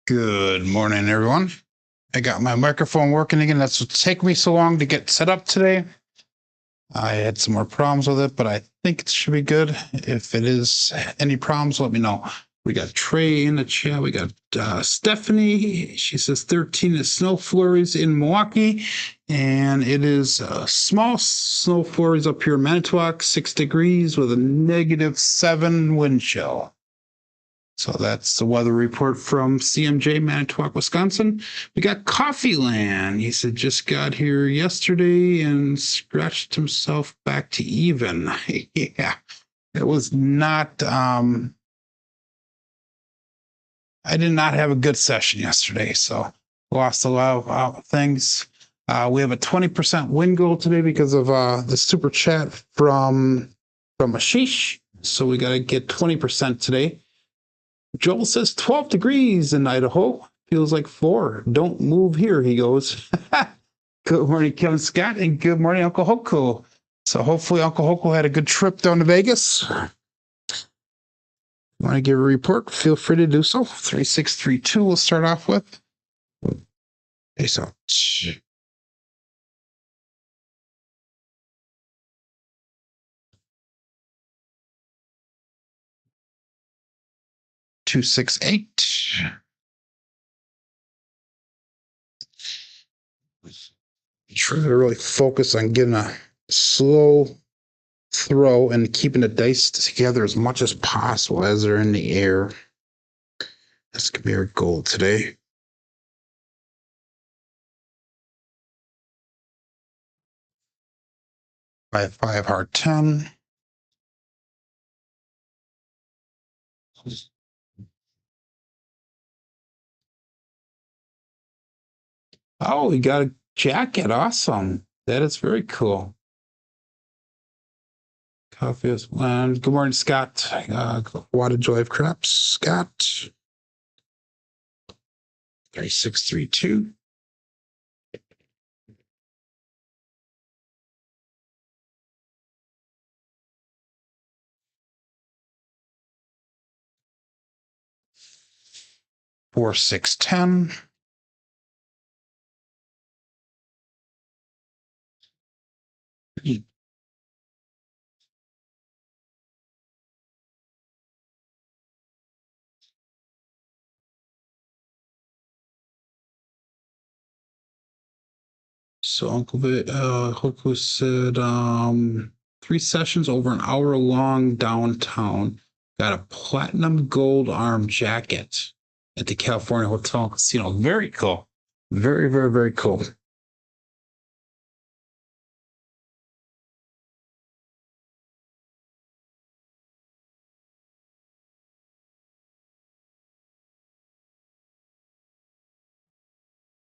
Good morning, everyone. I got my microphone working again. That's what take me so long to get set up today. I had some more problems with it, but I think it should be good. If it is any problems, let me know. We got Trey in the chat. We got Stephanie. She says 13 is snow flurries in Milwaukee, and it is small snow flurries up here in Manitowoc, 6 degrees with a -7 wind chill. So that's the weather report from CMJ, Manitowoc, Wisconsin. We got Coffee Land. He said just got here yesterday and scratched himself back to even. Yeah, it was not. I did not have a good session yesterday, so lost a lot of things. We have a 20% win goal today because of the super chat from Ashish. So we got to get 20% today. Joel says 12 degrees in Idaho. Feels like 4. Don't move here, he goes. Good morning, Kevin Scott, and good morning, Uncle Hoko. So hopefully Uncle Hoko had a good trip down to Vegas. Want to give a report? Feel free to do so. 3632 we'll start off with. Okay, so 268. Try to really focus on getting a slow throw and keeping the dice together as much as possible as they're in the air. That's gonna be our goal today. 5-5 hard 10. Oh, we got a jacket. Awesome. That is very cool. Coffee is bland. Good morning, Scott. What a joy of craps, Scott. 3632. Four, 6, 10. So Uncle Hoku said 3 sessions over an hour long downtown. Got a platinum gold arm jacket at the California Hotel and Casino. Very cool. Very, very, very cool.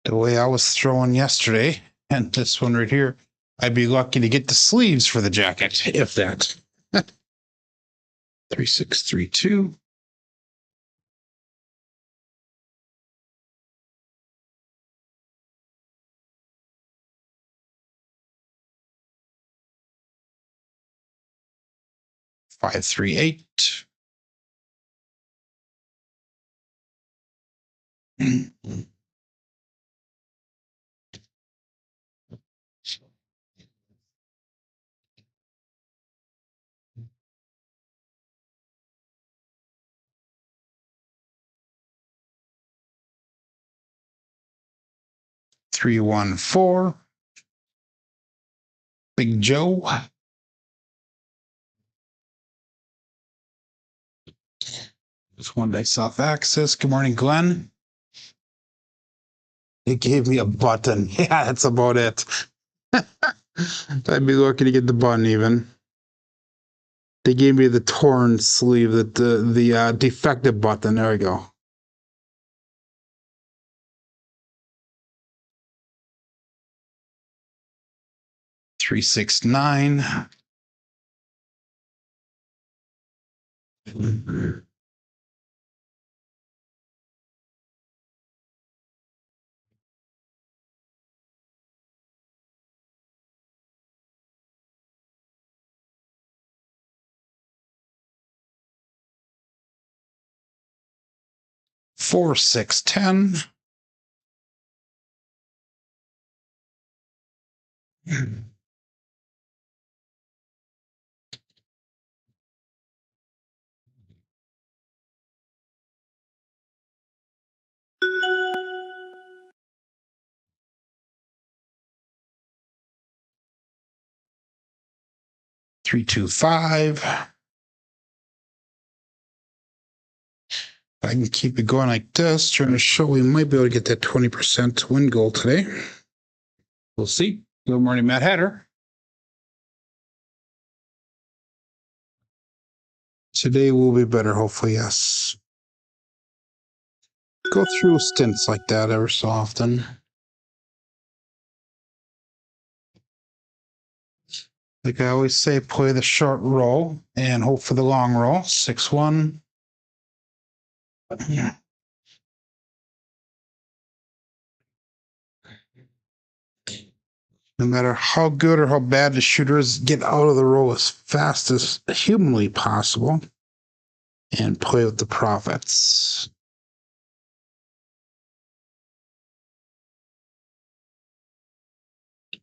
The way I was throwing yesterday, and this one right here, I'd be lucky to get the sleeves for the jacket, if that. 3632. Five, 3, 8. Three, 1, 4. Big Joe. This one dice off access. Good morning, Glenn. It gave me a button. Yeah, that's about it. I'd be lucky to get the button even. They gave me the torn sleeve, the defective button. There we go. Three, 6, 9. 4, 6, 10. 3, 2, 5. If I can keep it going like this, trying to show we might be able to get that 20% win goal today. We'll see. Good morning, Matt Hatter. Today will be better, hopefully, yes. Go through stints like that ever so often. Like I always say, play the short roll and hope for the long roll. 6, 1. Yeah. No matter how good or how bad the shooter is, get out of the roll as fast as humanly possible and play with the profits.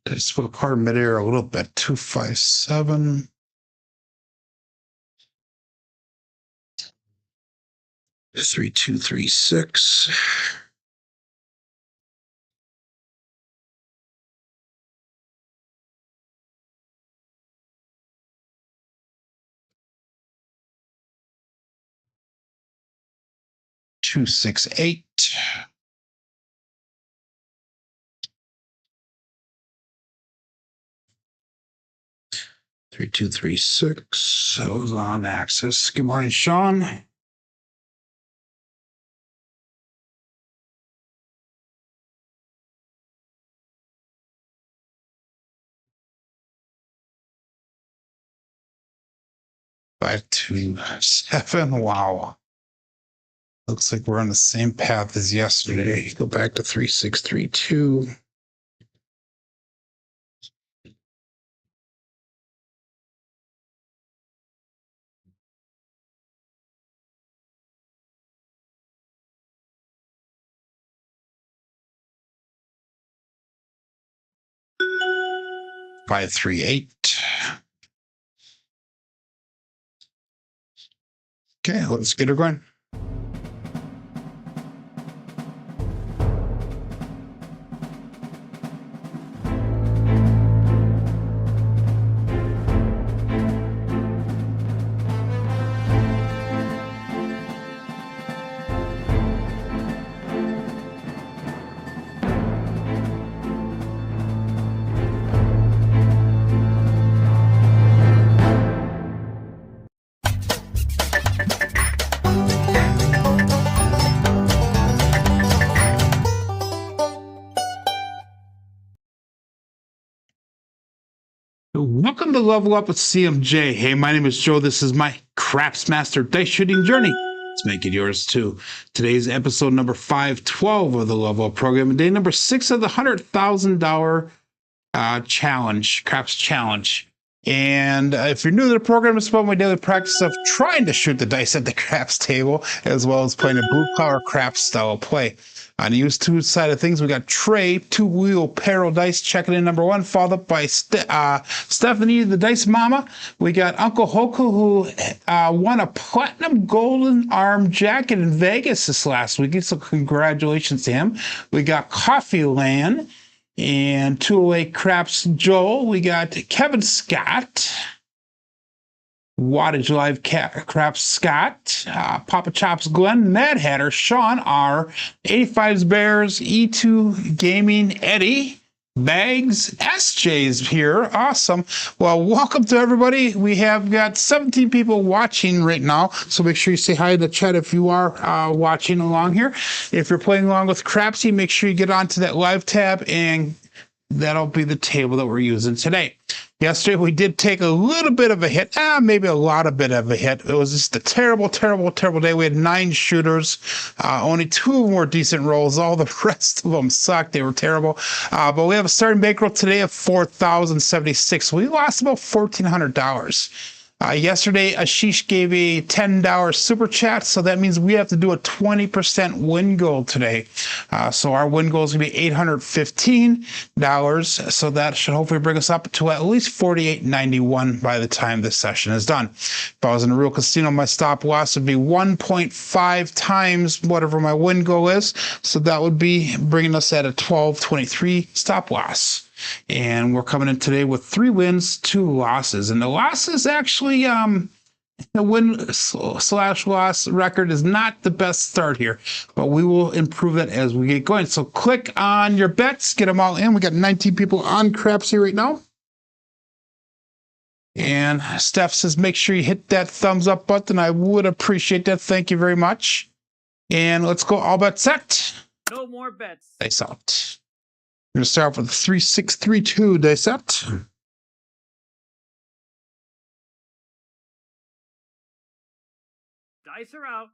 Just put a card midair a little bit. 2, 5, 7. Three, 2, 3, 6. Two, 6, 8. 3, 2, 3, 6. That was on axis. Good morning, Sean. Five, 2, 7. Wow. Looks like we're on the same path as yesterday. Go back to 3, 6, 3, 2. Five, 3, 8. Okay, let's get her going. Welcome to Level Up with CMJ. Hey, my name is Joe. This is my Craps Master Dice Shooting Journey. Let's make it yours too. Today's episode number 512 of the Level Up program, and day number 6 of the $100,000 challenge, Craps Challenge. And if you're new to the program, it's about my daily practice of trying to shoot the dice at the craps table, as well as playing a blue collar craps style of play. On the use two side of things, we got Trey, 2-wheel Paro dice, checking in number 1, followed up by Stephanie, the Dice Mama. We got Uncle Hoku, who won a platinum golden arm jacket in Vegas this last week. So congratulations to him. We got Coffee Land and 208 Craps Joel. We got Kevin Scott. Wattage Live Craps Scott, Papa Chops Glenn, Mad Hatter, Sean R, 85's Bears, E2 Gaming, Eddie, Bags, SJ's here. Awesome. Well, welcome to everybody. We have got 17 people watching right now, so make sure you say hi in the chat if you are watching along here. If you're playing along with Crapsee, make sure you get onto that live tab, and that'll be the table that we're using today. Yesterday, we did take a little bit of a hit, maybe a lot of bit of a hit. It was just a terrible, terrible, terrible day. We had 9 shooters, only 2 more decent rolls. All the rest of them sucked. They were terrible. But we have a starting bankroll today of $4,076. We lost about $1,400. Yesterday, Ashish gave a $10 super chat, so that means we have to do a 20% win goal today. So our win goal is going to be $815, so that should hopefully bring us up to at least $48.91 by the time this session is done. If I was in a real casino, my stop loss would be 1.5 times whatever my win goal is, so that would be bringing us at a 12.23 stop loss. And we're coming in today with 3 wins, 2 losses. And the losses actually, the win/loss record is not the best start here, but we will improve it as we get going. So click on your bets, get them all in. We got 19 people on Crapsee right now. And Steph says, make sure you hit that thumbs up button. I would appreciate that. Thank you very much. And let's go all bets set. No more bets. Dice out. We're going to start off with 3632 dice set. Dice are out.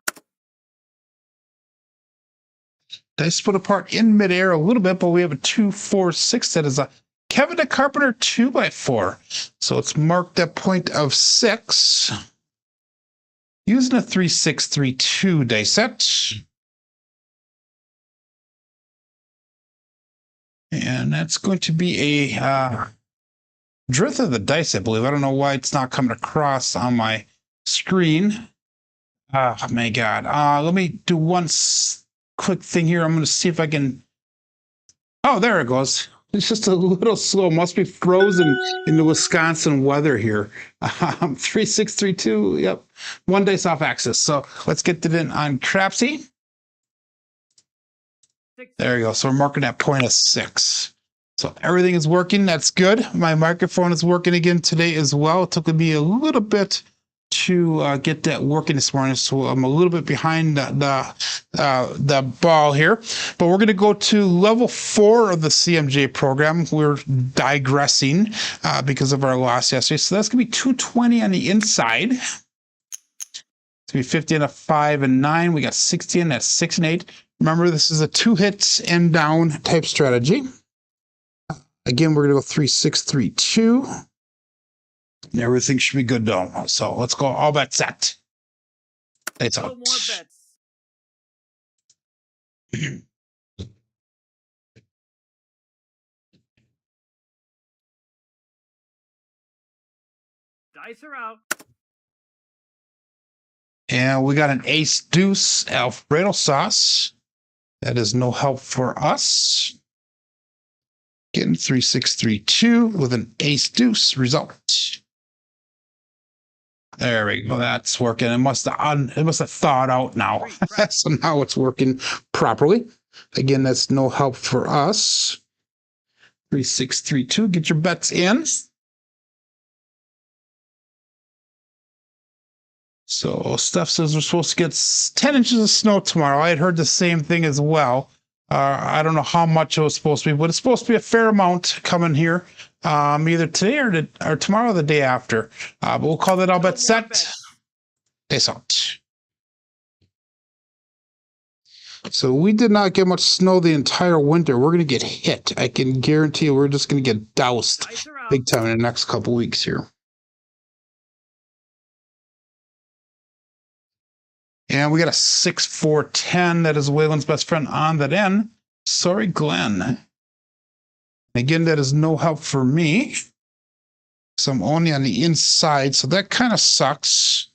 Dice split apart in midair a little bit, but we have a 2-4-6 that is a Kevin the Carpenter 2x4. So it's marked at point of 6. Using a 3632 dice set. And that's going to be a drift of the dice, I believe. I don't know why it's not coming across on my screen. Oh, my God. Let me do one quick thing here. I'm going to see if I can... Oh, there it goes. It's just a little slow. Must be frozen in the Wisconsin weather here. 3632. Yep. 1 dice off axis. So let's get it in on Crapsee. There you go. So we're marking that point of 6. So everything is working. That's good. My microphone is working again today as well. It took me a little bit to get that working this morning, so I'm a little bit behind the ball here. But we're going to go to level 4 of the CMJ program. We're digressing because of our loss yesterday. So that's going to be 220 on the inside. It's going to be 50 on a 5 and 9. We got 60 on that 6 and 8. Remember, this is a 2 hits and down type strategy. Again, we're going to go 3632. Everything should be good though. So let's go all bets set. It's No out. more bets. Dice are out. And we got an ace deuce Alfredo sauce. That is no help for us. Getting 3632 with an ace deuce result. There we go. That's working. It must have thawed out now. So now it's working properly. Again, that's no help for us. 3632. Get your bets in. So Steph says we're supposed to get 10 inches of snow tomorrow. I had heard the same thing as well. I don't know how much it was supposed to be, but it's supposed to be a fair amount coming here, either today or tomorrow or the day after. But we'll call that all bets set. Dice out. So we did not get much snow the entire winter. We're going to get hit. I can guarantee you we're just going to get doused big time in the next couple weeks here. And we got a 6-4-10. That is Waylon's best friend on that end. Sorry, Glenn. Again, that is no help for me. So I'm only on the inside. So that kind of sucks.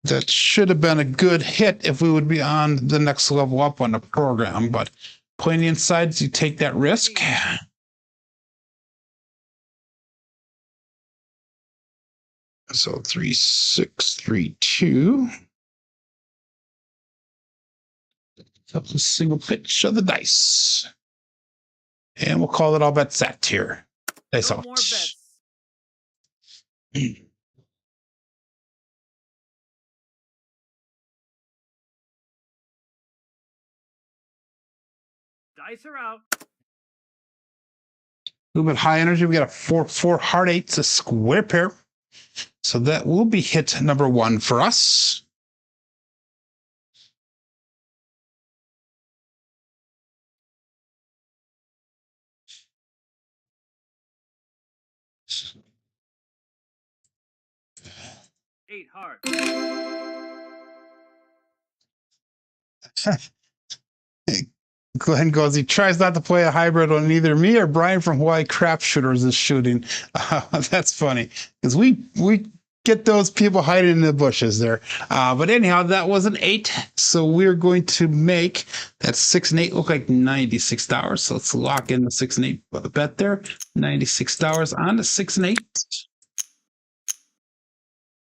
That should have been a good hit if we would be on the next level up on the program. But playing the insides, you take that risk. So 3632. That's a single pitch of the dice. And we'll call it all bets set here. Dice out. No more bets. Dice are out. A little bit high energy. We got a 4-4 heart 8's a square pair. So that will be hit number 1 for us. 8 hard. Glenn goes, he tries not to play a hybrid on either me or Brian from Hawaii Craps Shooters is shooting. That's funny because we get those people hiding in the bushes there. But anyhow, that was an 8. So we're going to make that 6 and 8 look like $96. So let's lock in the 6 and 8 bet there. $96 on the 6 and 8.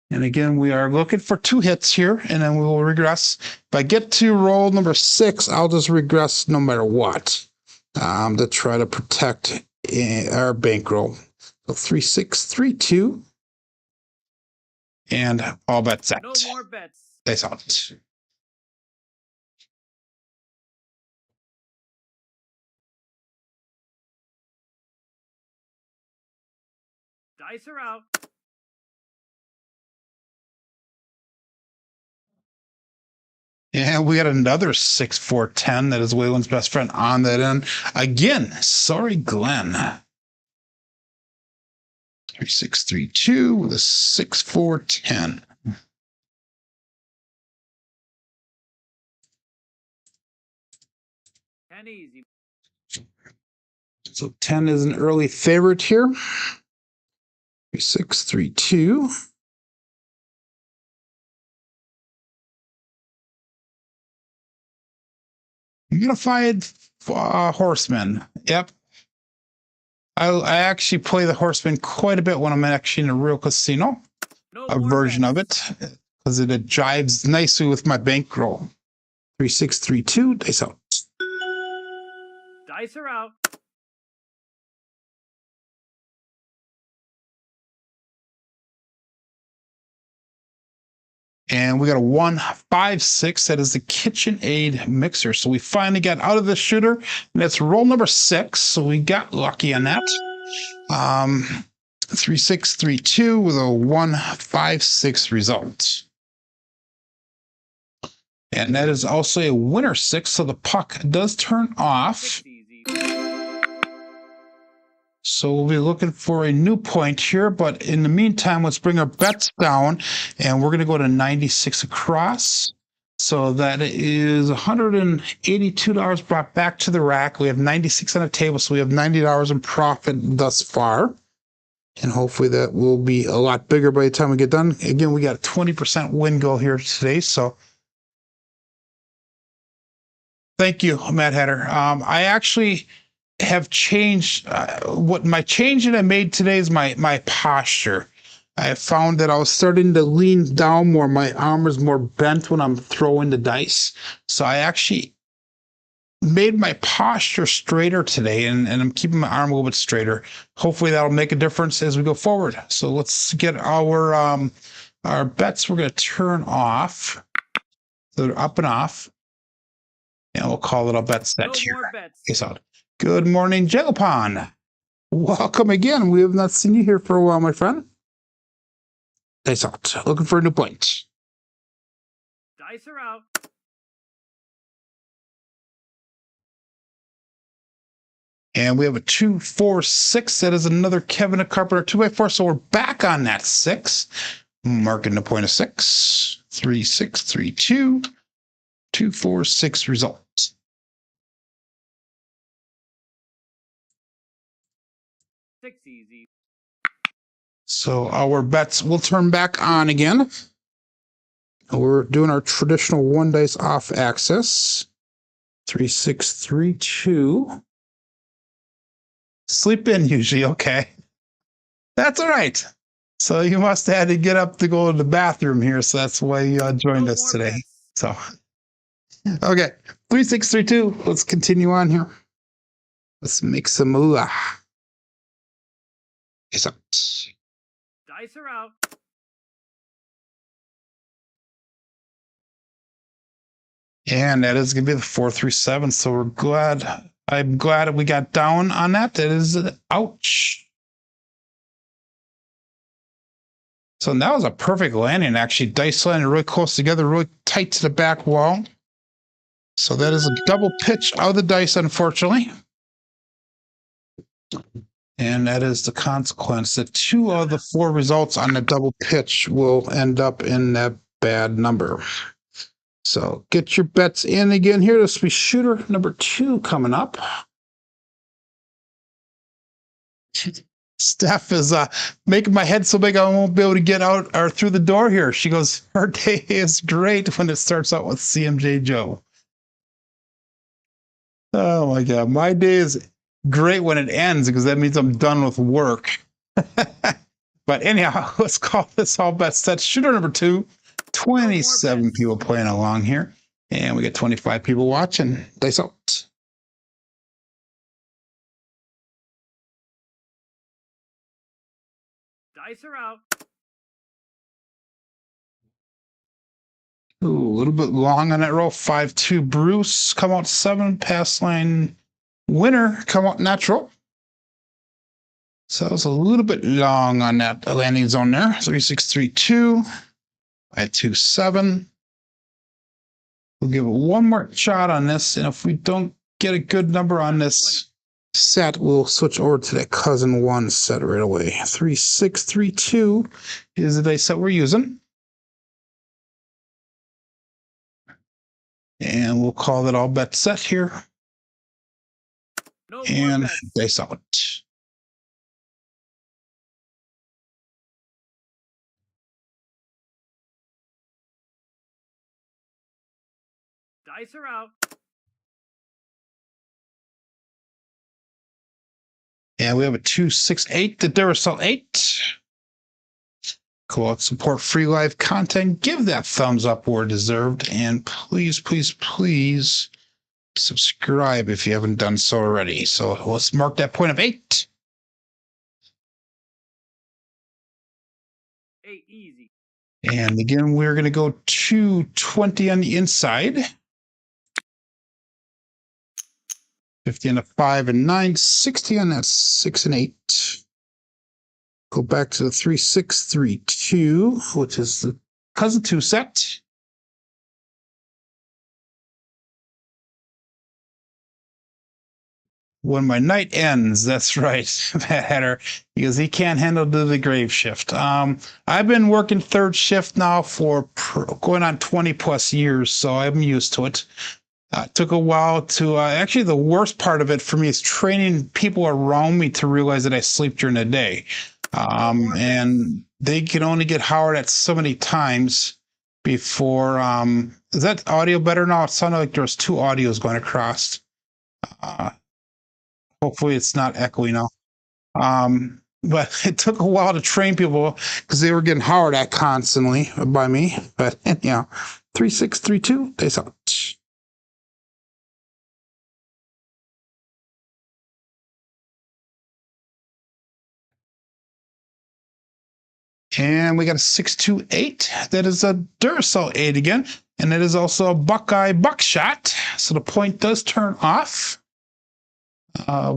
And again, we are looking for 2 hits here, and then we will regress. If I get to roll number 6, I'll just regress no matter what to try to protect our bankroll. So 3, 6, 3, 2. And all bets out. No more bets. Dice out. Dice are out. And we got another 6, 4, 10. That is Waylon's best friend on that end. Again, sorry, Glenn. 3, 6, 3, 2 with a 6, 4, 10. And easy. So 10 is an early favorite here. 3, 6, 3, 2. Unified Horseman. Yep. I actually play the Horseman quite a bit when I'm actually in a real casino. A version of it because it jives nicely with my bankroll. 3, 6, 3, 2. Dice out. Dice are out. And we got a 1, 5, 6. That is the KitchenAid mixer. So we finally got out of the shooter. And that's roll number 6. So we got lucky on that. 3, 6, 3, 2 with a 1, 5, 6 result. And that is also a winner 6. So the puck does turn off. So we'll be looking for a new point here, but in the meantime, let's bring our bets down, and we're going to go to 96 across. So that is $182 brought back to the rack. We have 96 on the table, so we have $90 in profit thus far. And hopefully that will be a lot bigger by the time we get done. Again, we got a 20% win goal here today, so thank you, Matt Hatter. I actually have changed what my change that I made today is my posture. I found that I was starting to lean down more. My arm is more bent when I'm throwing the dice. So I actually made my posture straighter today, and I'm keeping my arm a little bit straighter. Hopefully that'll make a difference as we go forward. So let's get our bets. We're going to turn off. So they're up and off. And we'll call it a bet set here. No more bets. Peace out. Good morning, Jelapon. Welcome again. We have not seen you here for a while, my friend. Dice out. Looking for a new point. Dice are out. And we have a 2, 4, 6. That is another Kevin Carpenter 2x4. So we're back on that 6. Marking the point of 6. 3, 6, 3, 2. 2, 4, 6 results. Easy. So our bets will turn back on again. We're doing our traditional 1 dice off axis. 3, 6, 3, 2. Sleep in usually, okay. That's all right. So you must have had to get up to go to the bathroom here, so that's why you joined us today. Bets. So, okay, 3, 6, 3, 2. Let's continue on here. Let's make some moolah. It's out. Dice are out. And that is going to be the 4, 3, 7. So we're glad. I'm glad we got down on that. That is ouch. So that was a perfect landing, actually. Dice landing really close together, really tight to the back wall. So that is a double pitch out of the dice, unfortunately. And that is the consequence that 2 of the 4 results on the double pitch will end up in that bad number. So get your bets in again here. This will be shooter number 2 coming up. Steph is making my head so big I won't be able to get out or through the door here. She goes, her day is great when it starts out with CMJ Joe. Oh my God. My day is great when it ends because that means I'm done with work. But anyhow, let's call this all bets set. Shooter number 2, 27 people playing along here. And we got 25 people watching. Dice out. Dice are out. Ooh, a little bit long on that roll. 5-2 Bruce. Come out 7. Pass line winner. Come out natural. So it was a little bit long on that landing zone there. 3-6-3-2. 5-2-7. We'll give it one more shot on this. And if we don't get a good number on this set, we'll switch over to that cousin 1 set right away. 3-6-3-2 is the dice set we're using. And we'll call that all bet set here. No And dice out. Dice are out. And we have a 2-6-8, the Duracell 8. Cool. Support free live content. Give that thumbs up where deserved. And please, please, please subscribe if you haven't done so already. So let's mark that point of 8. 8 easy. And again, we're going to go 220 on the inside. 50 on the 5 and 9, 60 on that 6 and 8. Go back to the 3-6-3-2, which is the cousin 2 set. When my night ends, that's right, Matt Hatter, because he can't handle the grave shift. I've been working 3rd shift now for going on 20 plus years, so I'm used to it. It took a while to, actually the worst part of it for me is training people around me to realize that I sleep during the day. And they can only get Howard at so many times before, is that audio better now? It sounded like there's 2 audios going across. Hopefully it's not echoey now. But it took a while to train people because they were getting Howard at constantly by me. But yeah, 3-6-3-2, dice out. And we got a 6-2-8. That is a Duracell 8 again. And that is also a Buckeye buckshot. So the point does turn off.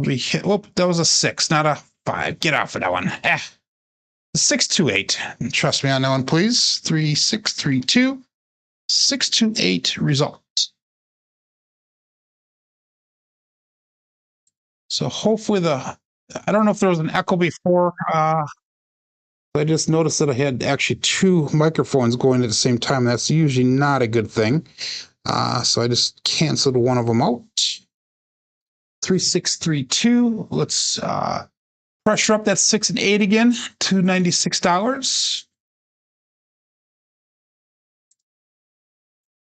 We hit, whoop, that was a 6, not a 5. Get off of that one. 6-2-8. Trust me on that one, please. 3-6-3-2. 6-2-8 result. So hopefully I don't know if there was an echo before. I just noticed that I had actually 2 microphones going at the same time. That's usually not a good thing. So I just canceled one of them out. 3-6-3-2. Let's pressure up that 6 and 8 again. $296.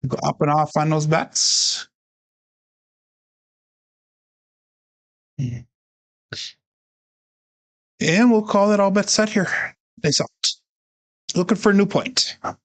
Go up and off on those bets. And we'll call it all bets set here. Nice out. Looking for a new point. A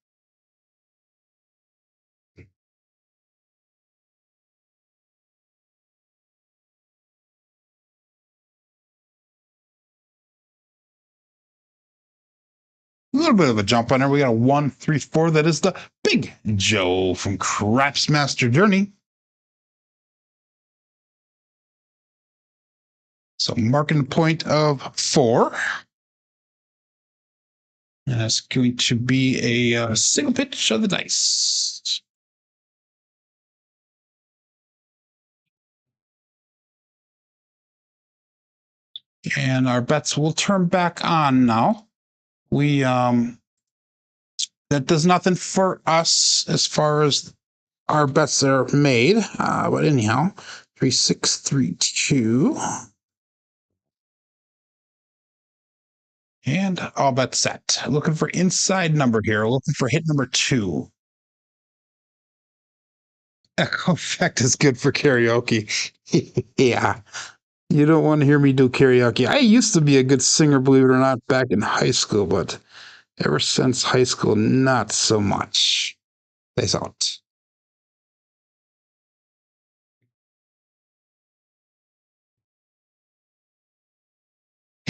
little bit of a jump on there. We got a 1-3-4. That is the Big Joe from Crapsee Master Journey. So marking the point of 4. And that's going to be a single pitch of the dice. And our bets will turn back on now. We that does nothing for us as far as our bets are made. But anyhow, 3632. And all bets set. Looking for inside number here. Looking for hit number 2. Echo effect is good for karaoke. Yeah. You don't want to hear me do karaoke. I used to be a good singer, believe it or not, back in high school, but ever since high school, not so much. They thought.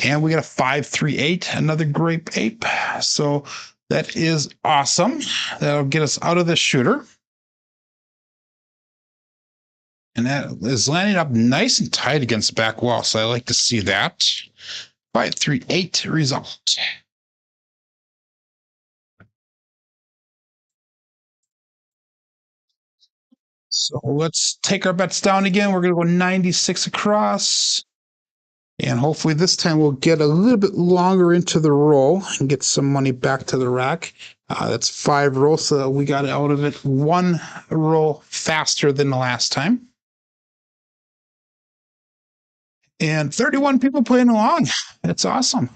And we got a 538, another grape ape. So that is awesome. That'll get us out of the shooter. And that is landing up nice and tight against the back wall. So I like to see that. 538 result. So let's take our bets down again. We're going to go 96 across. And hopefully this time we'll get a little bit longer into the roll and get some money back to the rack. That's 5 rolls, so we got out of it 1 roll faster than the last time. And 31 people playing along. That's awesome.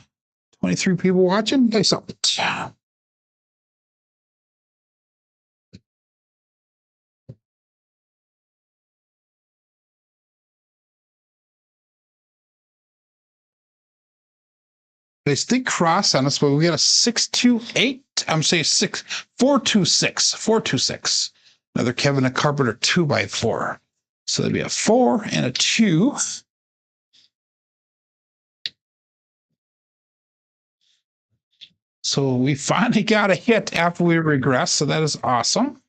23 people watching. Nice up. They stay cross on us, but we got a 628. I'm saying 426. 426. Another Kevin a Carpenter 2x4. So that'd be a 4 and a 2. So we finally got a hit after we regressed. So that is awesome.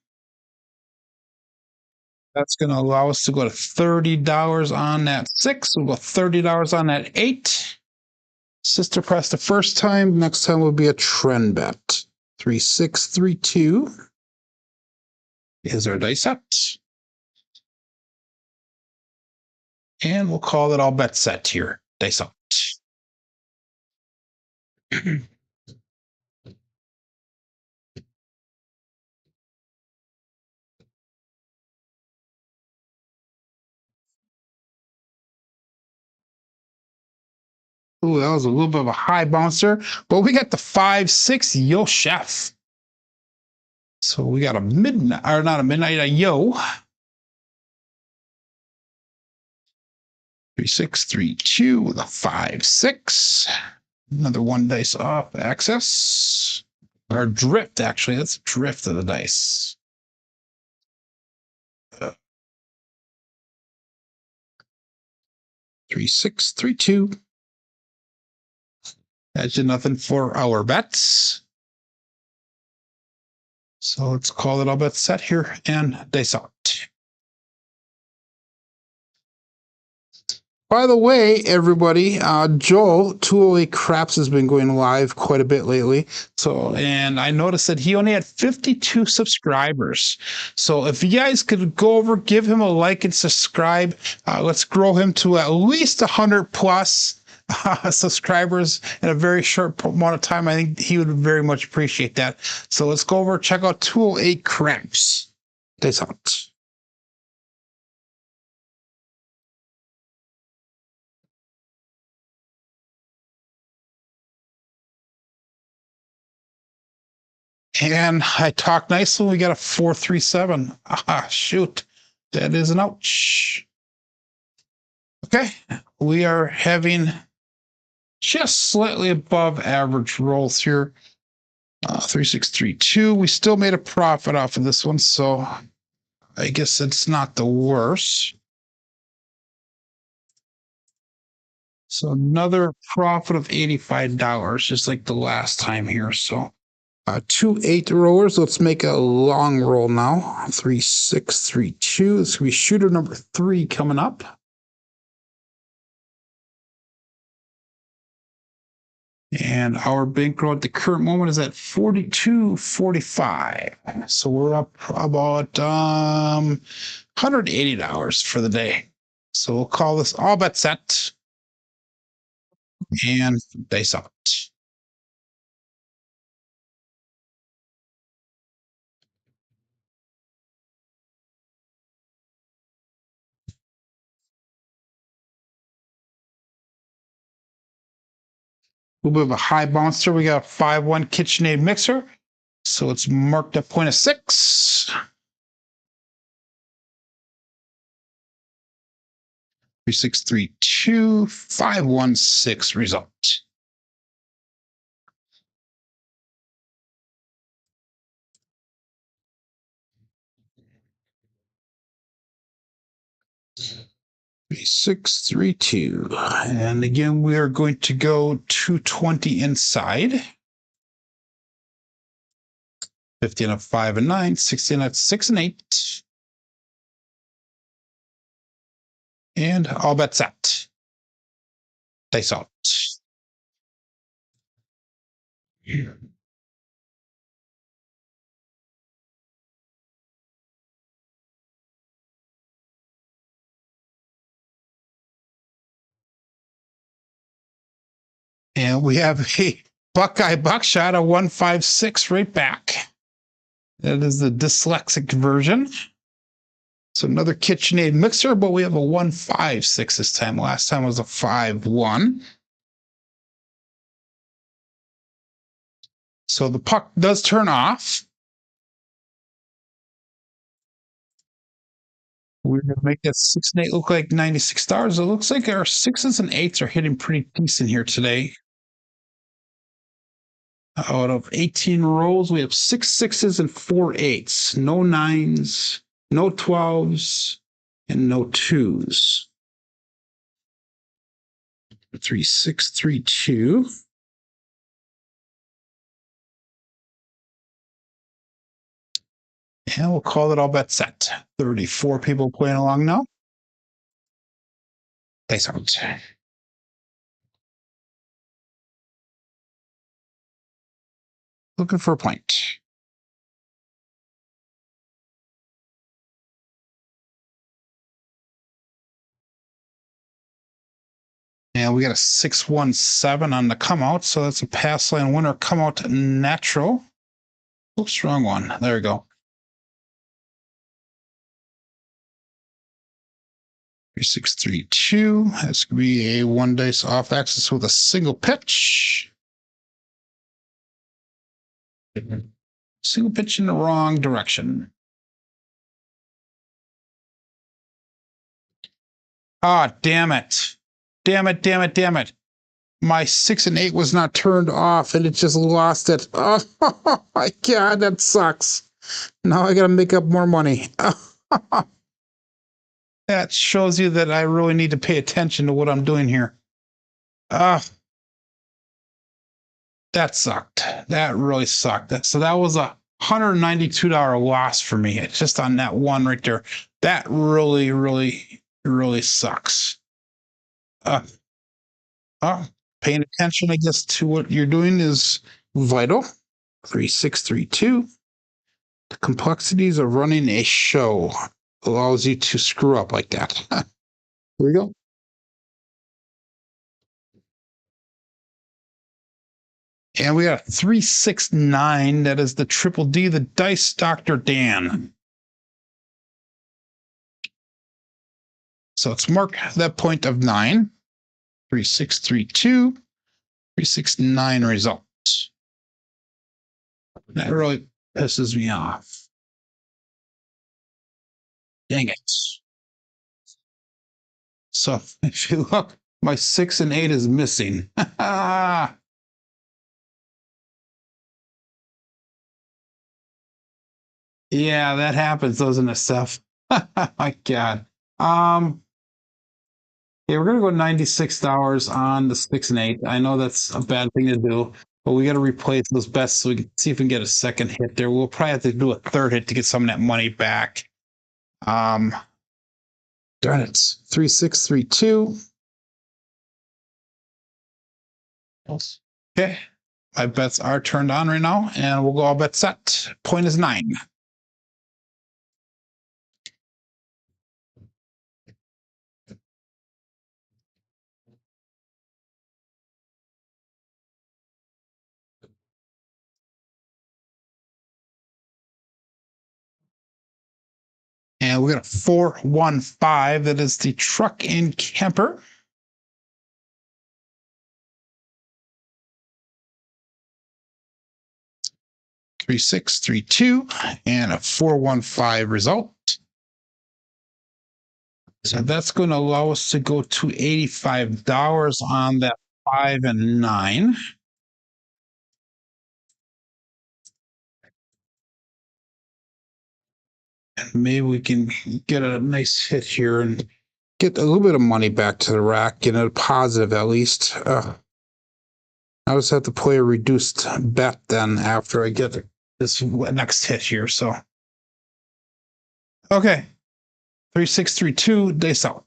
That's going to allow us to go to $30 on that 6. We'll go $30 on that 8. Sister press the first time. Next time will be a trend bet. 3632 is our dice set. And we'll call it all bet set here. Dice out. Ooh, that was a little bit of a high bouncer, but we got the 5-6 yo chef. So we got a midnight, or not a midnight, a yo. 3632 with a 5-6. Another 1 dice off access. Or drift, actually. That's drift of the dice. 3632. That's nothing for our bets. So let's call it all bets set here and dice out. By the way, everybody, Joel 208 Craps has been going live quite a bit lately. So, and I noticed that he only had 52 subscribers. So if you guys could go over, give him a like and subscribe, let's grow him to at least 100 plus subscribers in a very short amount of time. I think he would very much appreciate that. So let's go over, check out 208 Craps. Dice out. And I talked nicely. We got a 437. Ah, shoot. That is an ouch. Okay. We are having just slightly above average rolls here. 3632. We still made a profit off of this one, so I guess it's not the worst. So another profit of $85, just like the last time here. So 2 8 rollers. Let's make a long roll now. 3632. This will be shooter number 3 coming up. And our bankroll at the current moment is at 42.45. So we're up about $180 for the day. So we'll call this all bet set. And dice out. A little bit of a high bouncer. We got a 5-1 KitchenAid mixer. So it's marked at point of 6. 3632 516 result. 3632. And again, we are going to go 220 inside. 15 of 5 and 9, 16 of 6 and 8. And all bets set. Dice out. And we have a Buckeye Buckshot, a 156 right back. That is the dyslexic version. So another KitchenAid mixer, but we have a 156 this time. Last time was a 5-1. So the puck does turn off. We're going to make that 6 and 8 look like 96 stars. It looks like our 6s and 8s are hitting pretty decent here today. Out of 18 rolls, we have 6 6s and 4 8s. No 9s, no 12s, and no 2s. 3632. And we'll call it all bet set. 34 people playing along now. Dice out. Looking for a point. And we got a 617 on the come out. So that's a pass line winner, come out natural. Oh, strong one. There we go. 3632. That's going to be a 1 dice off axis with a single pitch. Single pitch in the wrong direction. Ah, damn it. Damn it, damn it, damn it. My 6 and 8 was not turned off and it just lost it. Oh my God, that sucks. Now I got to make up more money. That shows you that I really need to pay attention to what I'm doing here. That sucked. That really sucked. So that was a $192 loss for me. It's just on that one right there. That really, really, really sucks. Paying attention, I guess, to what you're doing is vital. 3632. The complexities of running a show allows you to screw up like that. Here we go. And we got 369. That is the triple D, the Dice Dr. Dan. So it's mark that point of 9. 3632. 369 result. That really pisses me off. Dang it. So if you look, my 6 and 8 is missing. Yeah, that happens, doesn't it, Steph? My God. Yeah, we're gonna go $96 on the 6 and 8. I know that's a bad thing to do, but we got to replace those bets so we can see if we can get a second hit there. We'll probably have to do a third hit to get some of that money back. Darn it. 3632. Okay. My bets are turned on right now, and we'll go all bet set. Point is 9. And we got a 415. That is the truck and camper. Three, 6, 3, 2, and a 415 result. So that's going to allow us to go to $85 on that 5 and 9. And maybe we can get a nice hit here and get a little bit of money back to the rack, get a positive at least. I just have to play a reduced bet then after I get this next hit here. So, okay. 3632, dice out.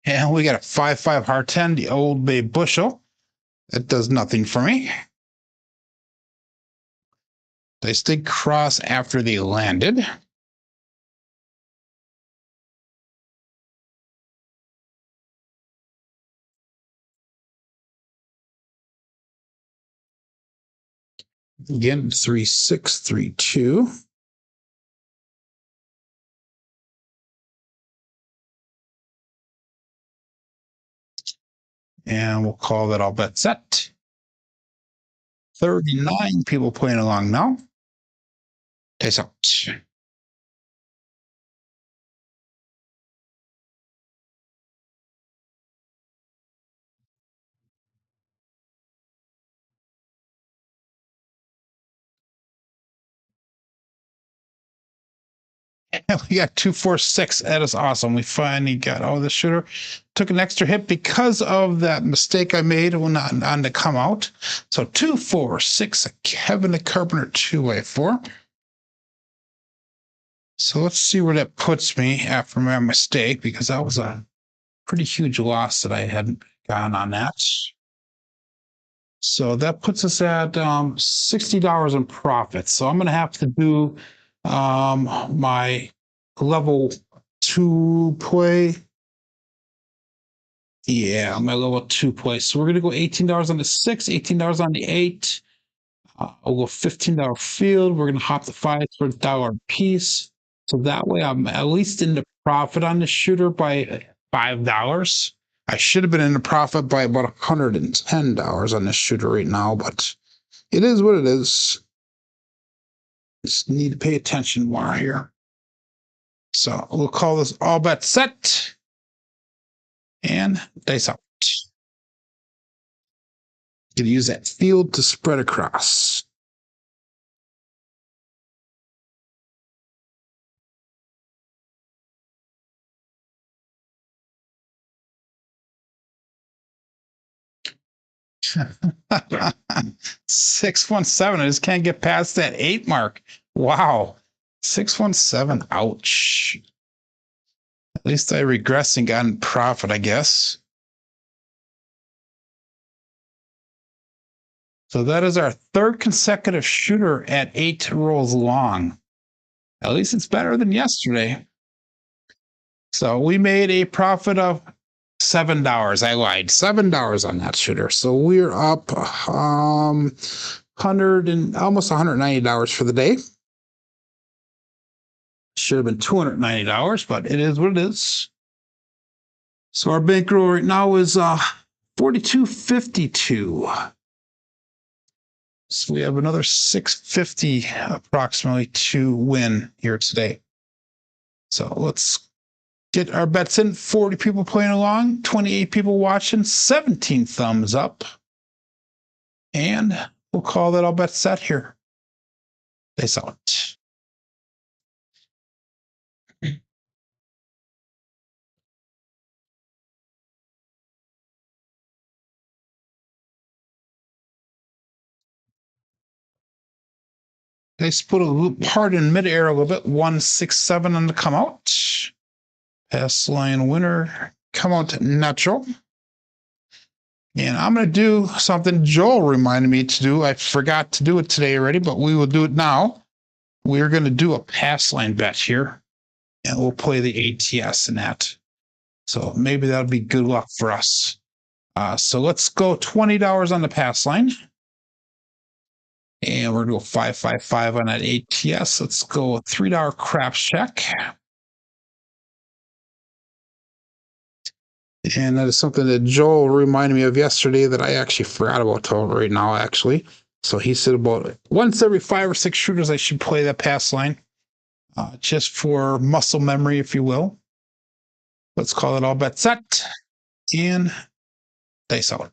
And we got a 5-5 hard 10, the Old Bay Bushel. That does nothing for me. They stayed cross after they landed. Again, 3632. And we'll call that all bet set. 39 people playing along now. Dice out. We got 246. That is awesome. We finally got the shooter. Took an extra hit because of that mistake I made when on the come out. So 246, a Kevin the Carpenter 2x4. So let's see where that puts me after my mistake, because that was a pretty huge loss that I hadn't gotten on that. So that puts us at $60 in profit. So I'm going to have to do my level 2 play. Yeah, my level 2 play. So we're going to go $18 on the 6, $18 on the 8. I'll go $15 field. We're going to hop the 5 for $1 piece. So that way I'm at least in the profit on the shooter by $5. I should have been in the profit by about $110 on this shooter right now, but it is what it is. Just need to pay attention more here. So we'll call this all bet set and dice out. Gonna use that field to spread across. $617. I just can't get past that 8 mark. Wow. $617. Ouch. At least I regressed and got in profit, I guess. So that is our 3rd consecutive shooter at 8 rolls long. At least it's better than yesterday. So we made a profit of $7. I lied. $7 on that shooter. So we're up almost $190 for the day. Should have been $290, but it is what it is. So our bankroll right now is $42.52. So we have another $650 approximately to win here today. So let's get our bets in. 40 people playing along, 28 people watching, 17 thumbs up. And we'll call that all bets set here. Dice out. They split a loop hard in midair a little bit. 167 on the come out. Pass line winner. Come out natural. And I'm going to do something Joel reminded me to do. I forgot to do it today already, but we will do it now. we're going to do a pass line bet here, and we'll play the ATS in that. So maybe that'll be good luck for us. So let's go $20 on the pass line. And we're going to go 555 on that ATS. Let's go a $3 craps check. And that is something that Joel reminded me of yesterday that I actually forgot about till right now, actually. So he said about once every 5 or 6 shooters, I should play that pass line. Just for muscle memory, if you will. Let's call it all bet set. And dice out.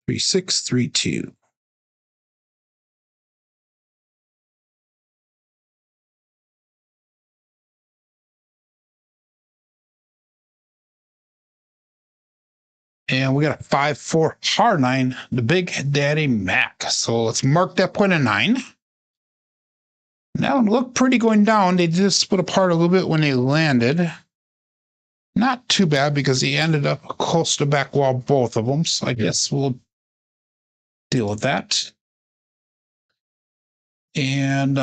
3, 6, 3, 2. And we got a 5, 4, harrah 9, the Big Daddy Mac. So let's mark that point at 9. Now it looked pretty going down. They did split apart a little bit when they landed. Not too bad because he ended up close to the back wall, both of them. So I guess we'll deal with that. And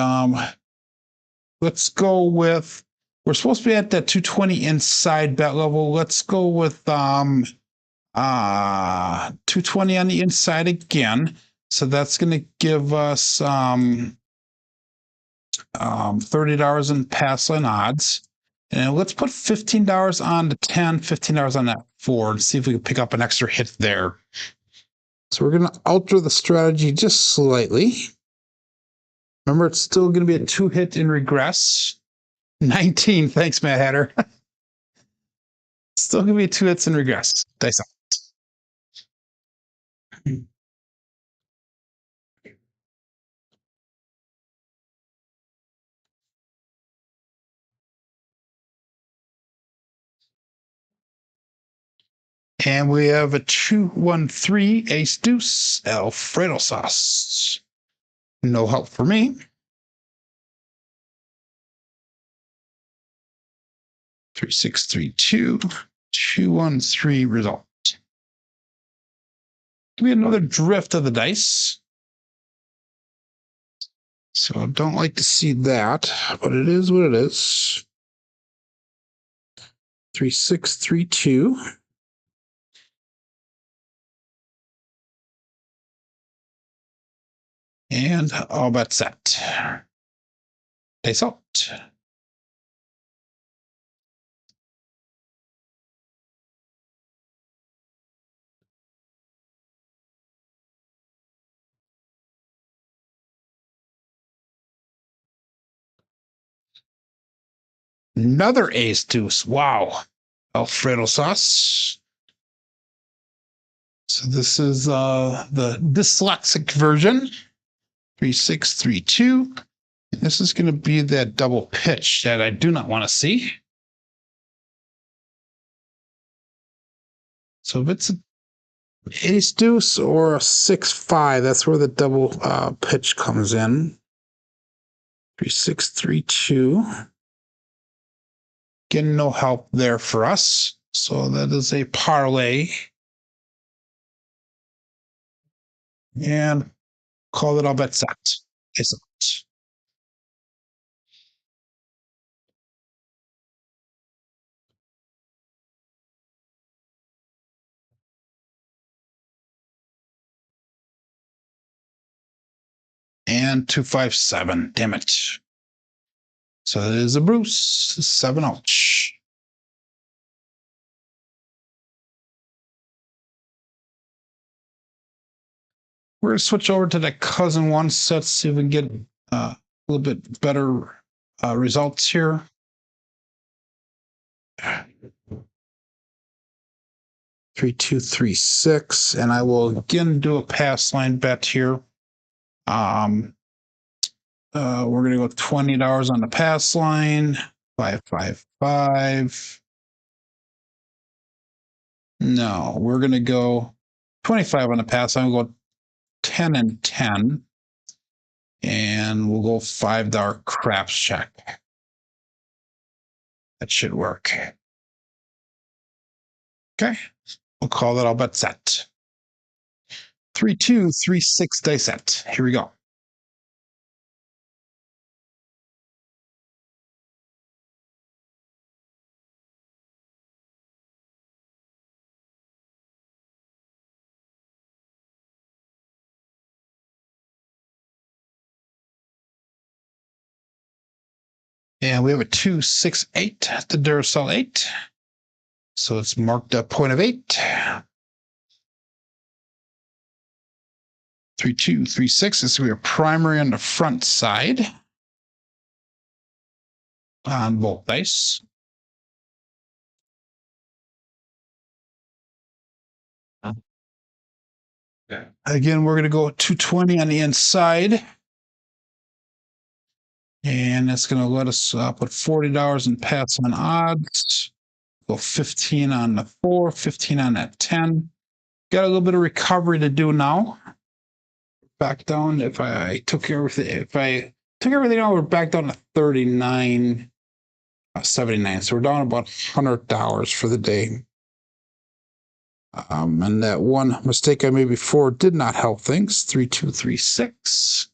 let's go with, we're supposed to be at that 220 inside bet level. Let's go with 220 on the inside again. So that's going to give us $30 in pass line odds. And let's put $15 on the 10, $15 on that 4 and see if we can pick up an extra hit there. So we're going to alter the strategy just slightly. Remember, it's still going to be a 2-hit in regress. 19. Thanks, Matt Hatter. Still going to be 2 hits in regress. Dice out. And we have a 2-1-3 ace deuce Alfredo sauce. No help for me. 3, 6, 3, 2, 2-1-3 result. Give me another drift of the dice. So I don't like to see that, but it is what it is. 3, 6, 3, 2. And all bet set. Dice out. Another ace deuce. Wow. Alfredo sauce. So this is the dyslexic version. 3, 6, 3, 2. This is going to be that double pitch that I do not want to see. So if it's an ace deuce or a 6-5, that's where the double pitch comes in. 3, 6, 3, 2. Again, no help there for us. So that is a parlay. And call it all bet set. It's out. And 257. Damn it. So that is a Bruce. 7 ouch. We're going to switch over to that cousin one set, see if we can get a little bit better results here. 3, 2, 3, 6. And I will again do a pass line bet here. We're going to go $20 on the pass line. 5, 5, 5. No, we're going to go 25 on the pass line. We'll go 10 and 10. And we'll go $5 craps check. That should work. Okay. We'll call that all bet set. 3, 2, 3, 6 dice set. Here we go. And we have a 2, 6, 8, the Duracell 8. So it's marked a point of 8. 3, 2, 3, 6. This will be a primary on the front side on both dice. Again, we're going to go 220 on the inside. And that's going to let us put $40 in pass on odds. Go 15 on the 4, 15 on that 10. Got a little bit of recovery to do now. Back down. If I took everything out, we're back down to 39.79. So we're down about $100 for the day. And that one mistake I made before did not help things. 3, 2, 3, 6.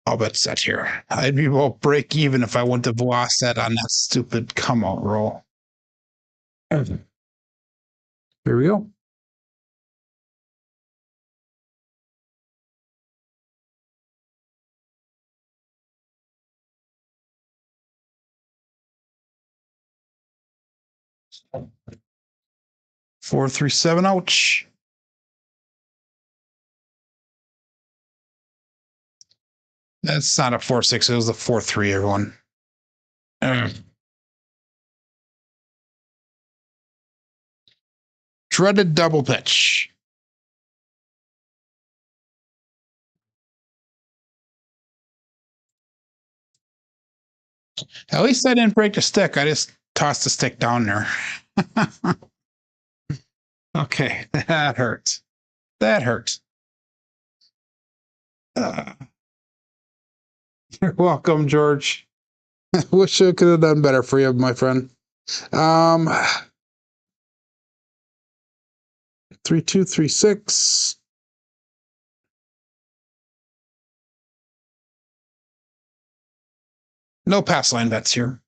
I'll bet set here. I'd be about break even if I wouldn't have lost that on that stupid come out roll. Here we go. Four, 3, 7. Ouch. That's not a 4, 6. It was a 4, 3, everyone. Dreaded double pitch. At least I didn't break the stick. I just tossed the stick down there. Okay, that hurt. That hurt. You're welcome, George. Wish I could have done better for you, my friend. 3, 2, 3, 6. No pass line bets here.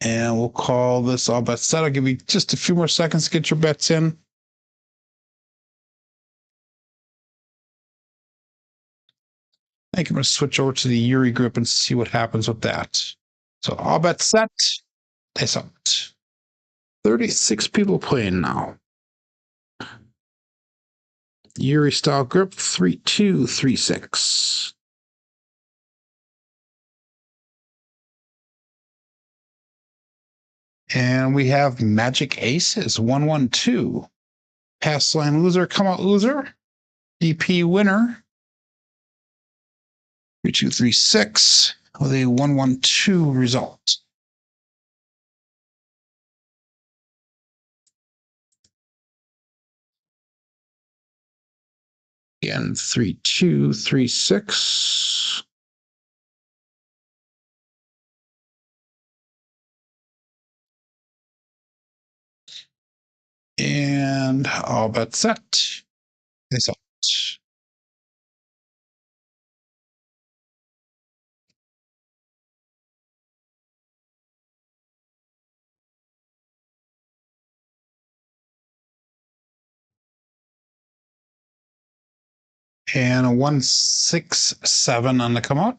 And we'll call this all bets set. I'll give you just a few more seconds to get your bets in. I think I'm going to switch over to the Yuri group and see what happens with that. So all bets set. That's out. 36 people playing now. Yuri style group 3, 2, 3, 6. And we have Magic Ace is 1, 1, 2. Pass line loser, come out loser. DP winner 3, 2, 3, 6 with a 1, 1, 2 result. Again, 3, 2, 3, 6. And all bets set. Result. And a 1, 6, 7 on the come out.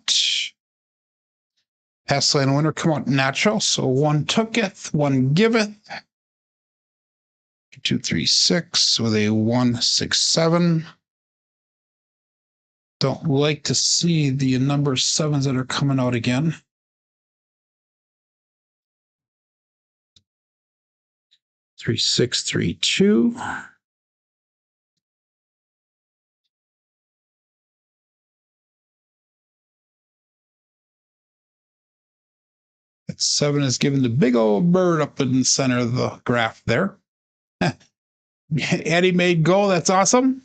Pass line winner come out natural. So 1 tooketh, 1 giveth. 2, 3, 6 with a 1, 6, 7. Don't like to see the number of 7s that are coming out again. Three, 6, 3, 2. That 7 is given the big old bird up in the center of the graph there. Eddie made go. That's awesome.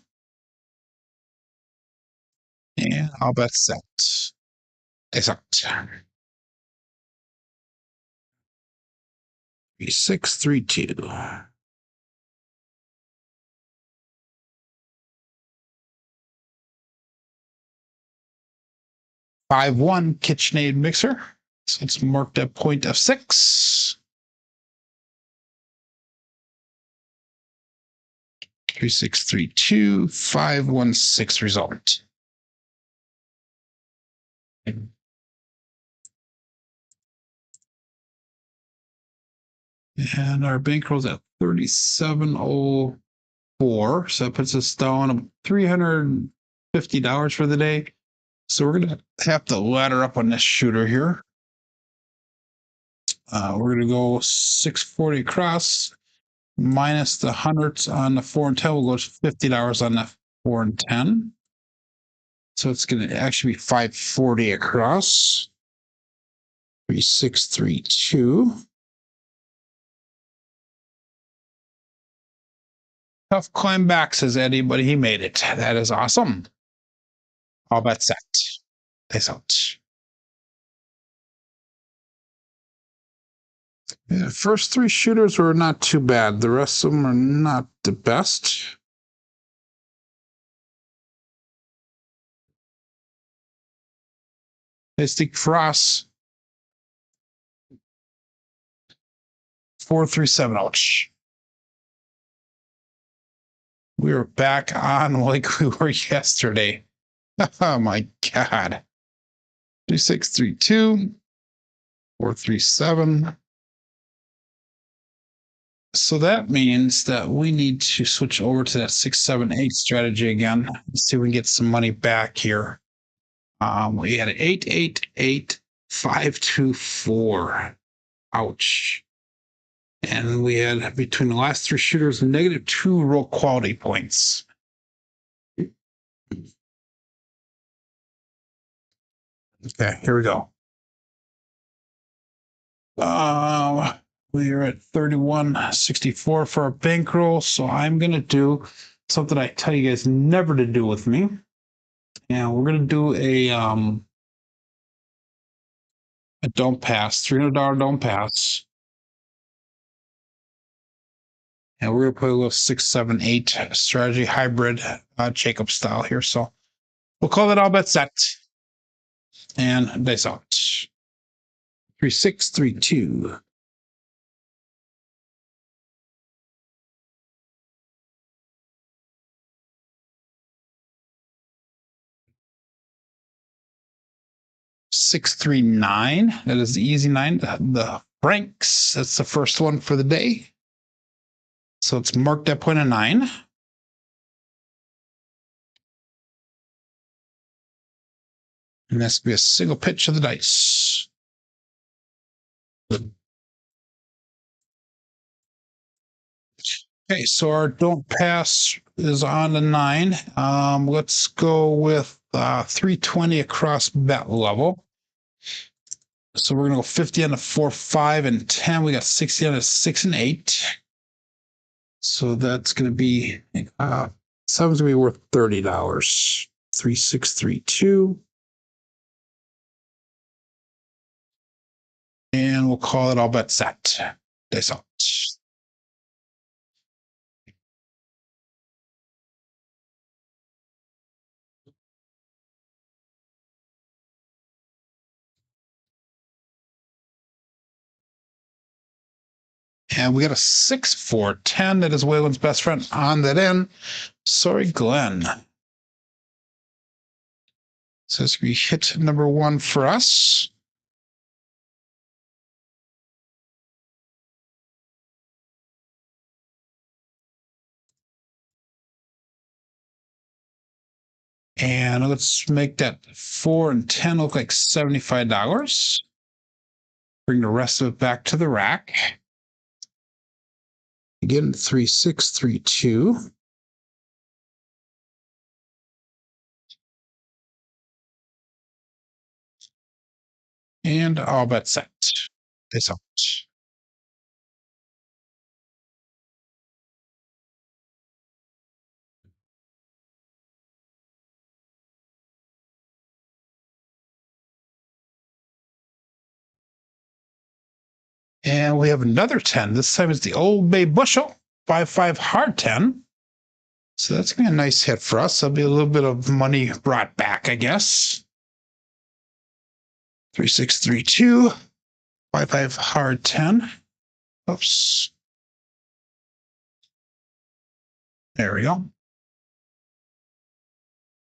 And I'll bet set. Exact. 3, 6, 3, 2. 5-1 KitchenAid mixer. So it's marked at 0.6. 3632 516 result. And our bankroll's at 3704. So that puts us down $350 for the day. So we're gonna have to ladder up on this shooter here. We're gonna go 640 across minus the hundreds on the 4 and 10. We'll go to $50 on the 4 and 10. So it's gonna actually be 540 across. 3632. Tough climb back, says Eddie, but he made it. That is awesome. All bets set. Peace out. The first 3 shooters were not too bad. The rest of them are not the best. They stick for us. 437. Ouch. We were back on like we were yesterday. Oh my God. 2632. 437. So that means that we need to switch over to that 678 strategy again. Let's see if we can get some money back here. We had 888524. Ouch. And we had between the last 3 shooters -2 roll quality points. Okay, here we go. We are at 3164 for our bankroll. So I'm gonna do something I tell you guys never to do with me. And we're gonna do a don't pass, $300 don't pass. And we're gonna put a little 678 strategy hybrid Jacob style here. So we'll call that all bet set. And dice out. 3632. $639. That is the easy 9. The Franks. That's the first one for the day. So it's marked at 0.9. And that's to be a single pitch of the dice. Okay, so our don't pass is on the 9. Let's go with 320 across bet level. So we're gonna go 50 on the 4, 5, and 10. We got 60 on the 6 and 8. So that's gonna be 7's gonna be worth $30. 3632. And we'll call it all bet set. Dice out. And we got a 6, 4, 10. That is Waylon's best friend on that end. Sorry, Glenn. So it's going to be hit number 1 for us. And let's make that 4 and 10 look like $75. Bring the rest of it back to the rack. Again, 3632. And all bet set. This out. And we have another 10. This time it's the Old Bay Bushel, 5-5 hard 10. So that's going to be a nice hit for us. That'll be a little bit of money brought back, I guess. 3632, 55 hard 10. Oops. There we go.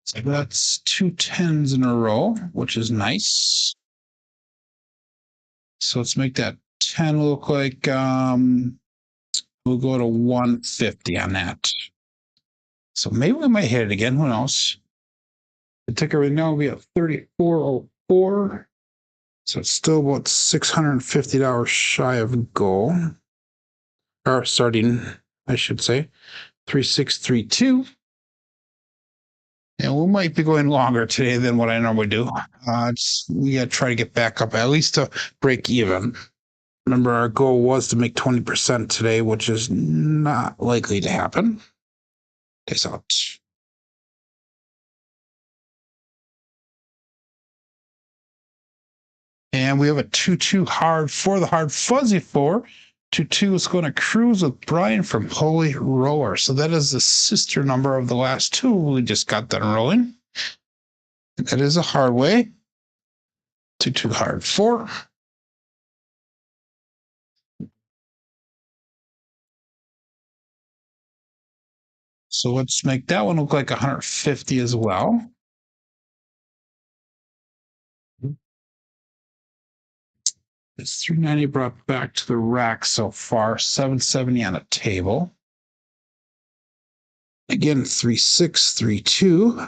So that's 2 10s in a row, which is nice. So let's make that 10 look like we'll go to 150 on that. So maybe we might hit it again. Who knows? The ticker right now will be at 3404. So it's still about $650 shy of goal. Or starting, I should say. 3632. And we might be going longer today than what I normally do. We got to try to get back up at least to break even. Remember, our goal was to make 20% today, which is not likely to happen. Peace out. And we have a 2-2 hard for the hard fuzzy 4. 2-2 is going to cruise with Brian from Holy Roller. So that is the sister number of the last two we just got done rolling. And that is a Hardway. 2-2 hard 4. So let's make that one look like 150 as well. It's 390 brought back to the rack so far, 770 on a table. Again, 3632.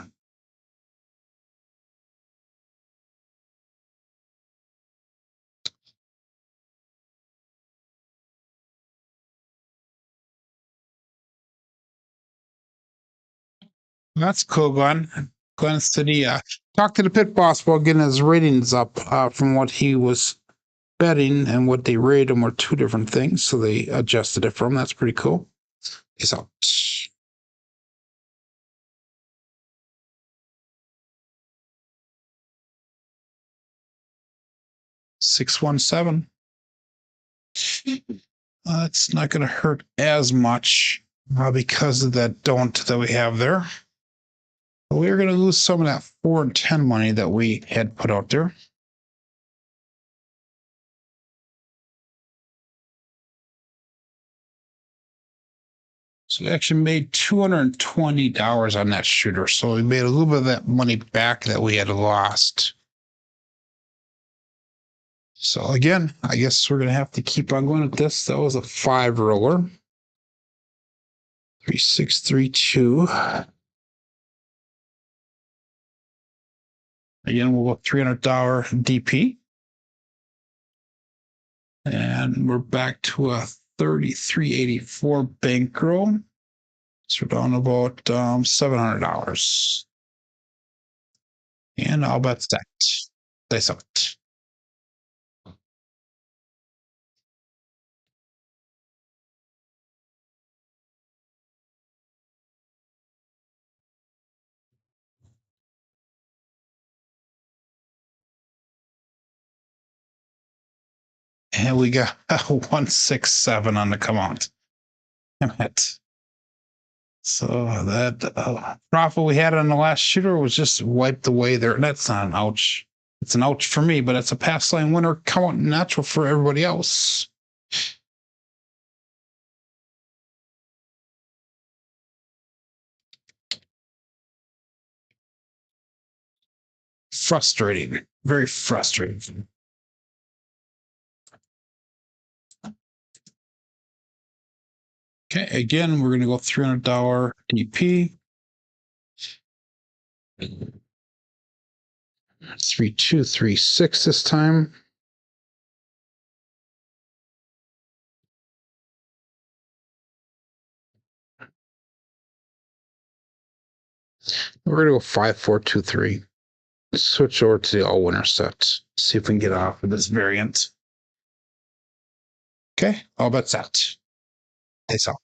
That's cool, Glenn. Glenn said he talked to the pit boss about getting his ratings up from what he was betting and what they rated him were two different things. So they adjusted it for him. That's pretty cool. Peace out. $617. It's not going to hurt as much because of that don't that we have there. But we're going to lose some of that 4 and 10 money that we had put out there. So we actually made $220 on that shooter. So we made a little bit of that money back that we had lost. So again, I guess we're going to have to keep on going with this. That was a 5 roller. 3632. Again, we'll go $300 DP. And we're back to a 3384 bankroll. So we're down about $700. And I'll bet that. That's it. And we got 167 on the come out. Damn it. So that profit we had on the last shooter was just wiped away there. That's not an ouch. It's an ouch for me, but it's a pass line winner. Come out natural for everybody else. Frustrating. Very frustrating. Okay, again, we're going to go $300 DP. 3236 this time. We're going to go 5423. Switch over to the all winner set. See if we can get off of this variant. Okay, all bets set. Peace out.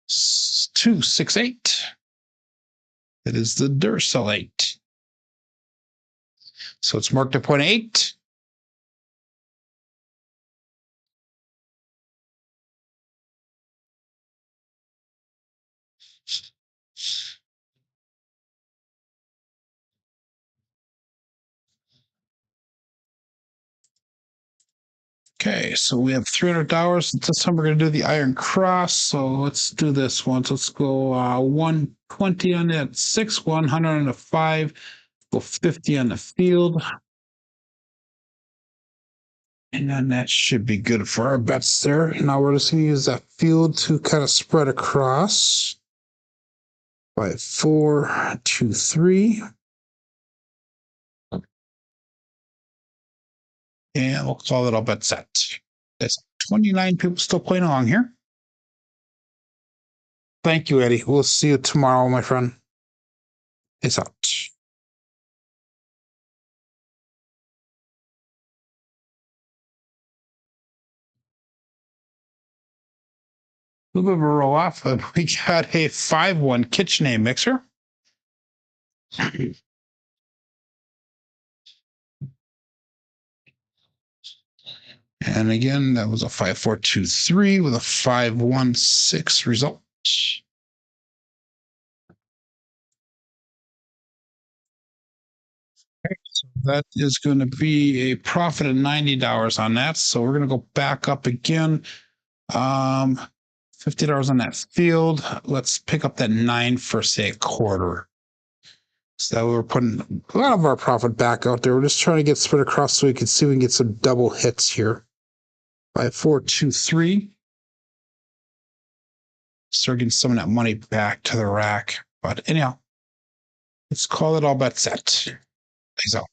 It's 268. It is the Duracell 8. So it's marked at 0.8. Okay, so we have $300. This time we're going to do the Iron Cross. So let's do this one. So let's go 120 on that 6, 100 on the 5, go 50 on the field. And then that should be good for our bets there. Now we're just going to use that field to kind of spread across. 5, 4, 2, 3. And we'll call it all bet set. There's 29 people still playing along here. Thank you, Eddie. We'll see you tomorrow, my friend. It's out. A little bit of a roll off, but we got a 5-1 KitchenAid mixer. And again, that was a 5-4-2-3 with a 5-1-6 result. Okay, so that is going to be a profit of $90 on that. So we're going to go back up again. $50 on that field. Let's pick up that 9 for, say, a quarter. So we're putting a lot of our profit back out there. We're just trying to get spread across so we can see we can get some double hits here. 5-4-2-3. Start getting some of that money back to the rack. But anyhow, let's call it all bet set. He's out.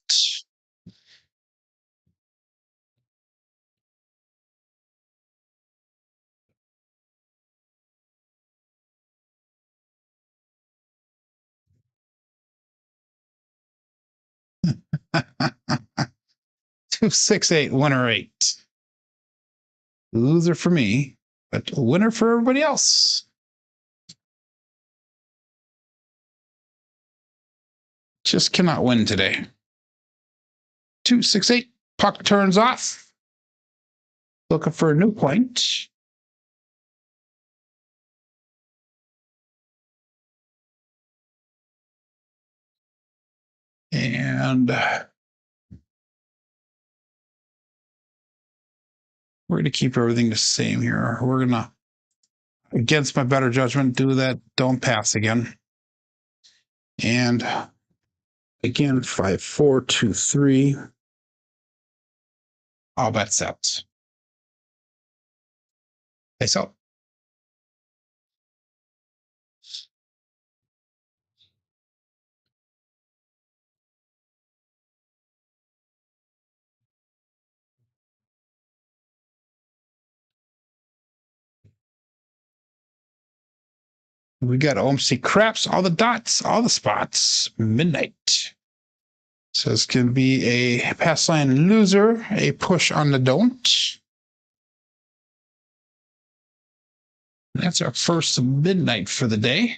Two, 6, 8, winner 8. Loser for me, but winner for everybody else. Just cannot win today. 2, 6, 8. Puck turns off. Looking for a new point. And we're going to keep everything the same here. We're going to, against my better judgment, do that. Don't pass again. And again, 5-4-2-3. All bet set. Face out. We got OMC Craps, all the dots, all the spots, midnight. So it's going to be a pass line loser, a push on the don't. That's our first midnight for the day.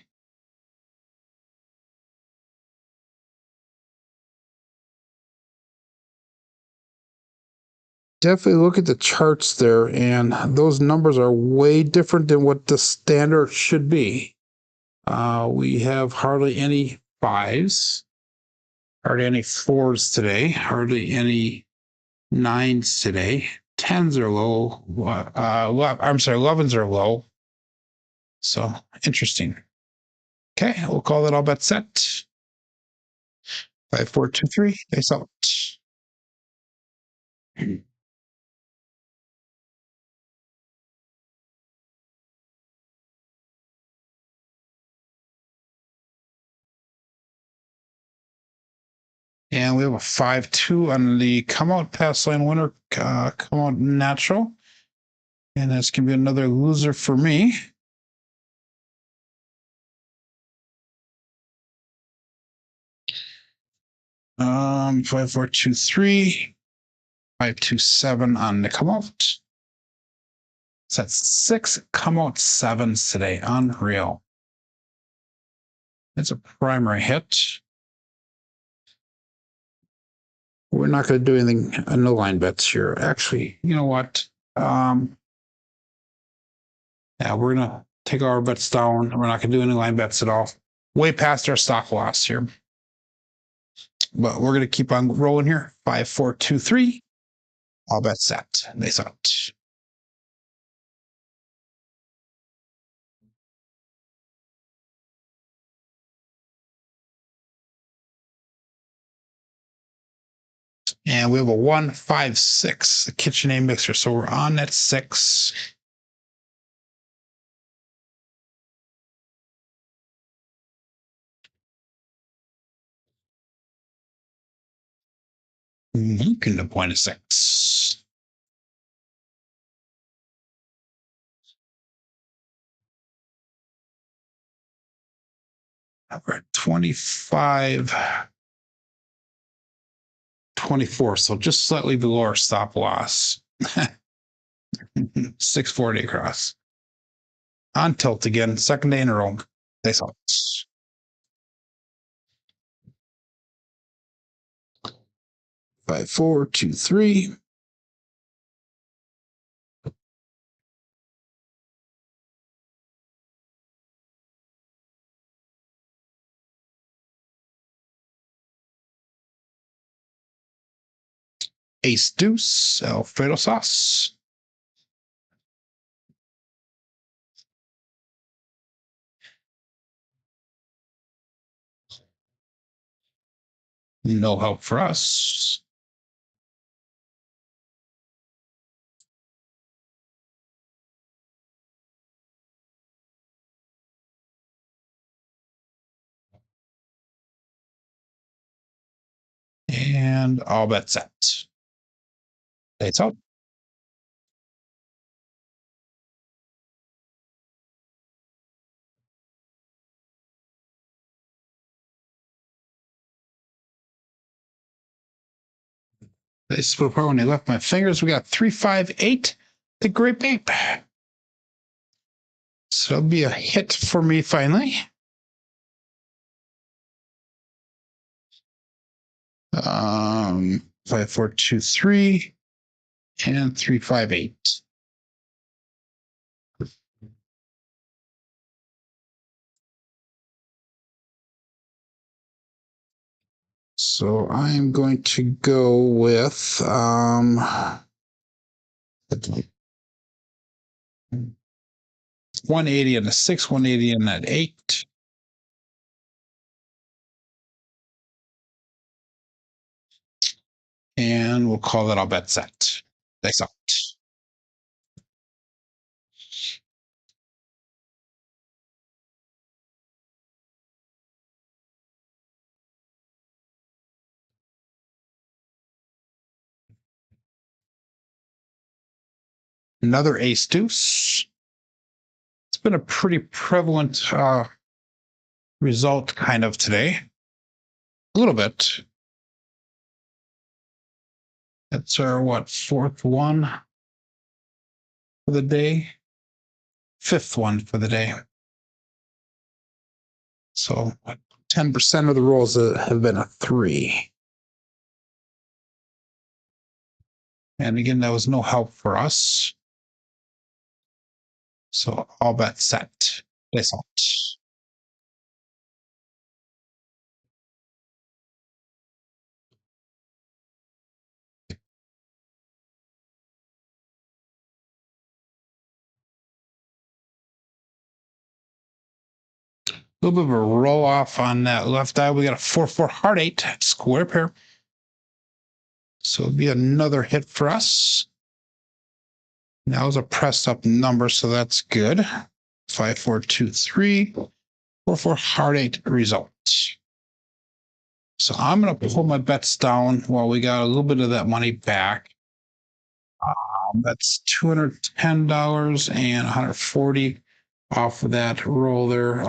Definitely look at the charts there, and those numbers are way different than what the standard should be. We have hardly any 5s, hardly any 4s today, hardly any 9s today. 10s are low. I'm sorry, 11s are low. So interesting. Okay, we'll call that all bet set. 5-4-2-3. Face out. And we have a 5-2 on the come out pass line winner, come out natural. And that's going to be another loser for me. Um, 5-4-2-3. 5-2-7 on the come out. So that's 6 come out 7s today. Unreal. It's a primary hit. We're not going to do anything, no line bets here. Actually, you know what? Yeah, we're going to take our bets down. We're not going to do any line bets at all. Way past our stop loss here. But we're going to keep on rolling here. 5-4-2-3. All bets set. Nice out. And we have a 156, the KitchenAid mixer. So we're on at 6. You can appoint a 6. We're at 25, 24. So just slightly below our stop loss. 640 across. On tilt again, second day in a row. Nice out. 5, 4, 2, 3. Ace deuce, Alfredo sauce. No help for us. And all bets set. It's out. This split apart when I left my fingers. We got 3, 5, 8. The Great Ape. So that'll be a hit for me finally. 5, 4, 2, 3, and 3, 5, 8. So I'm going to go with 180 and a 6, 180 and that 8. And we'll call that all bet set. Thanks out. Another ace deuce. It's been a pretty prevalent result kind of today. A little bit. That's our, what, 4th one for the day? 5th one for the day. So 10% of the rolls have been a 3. And again, that was no help for us. So all bet set. Place out. A little bit of a roll off on that left eye. We got a 4-4 heart 8 square pair. So it'll be another hit for us. Now it's a pressed up number, so that's good. 5, 4, 2, 3, 4, 4 heart 8 result. So I'm going to pull my bets down while we got a little bit of that money back. That's $210 and 140 off of that roll there.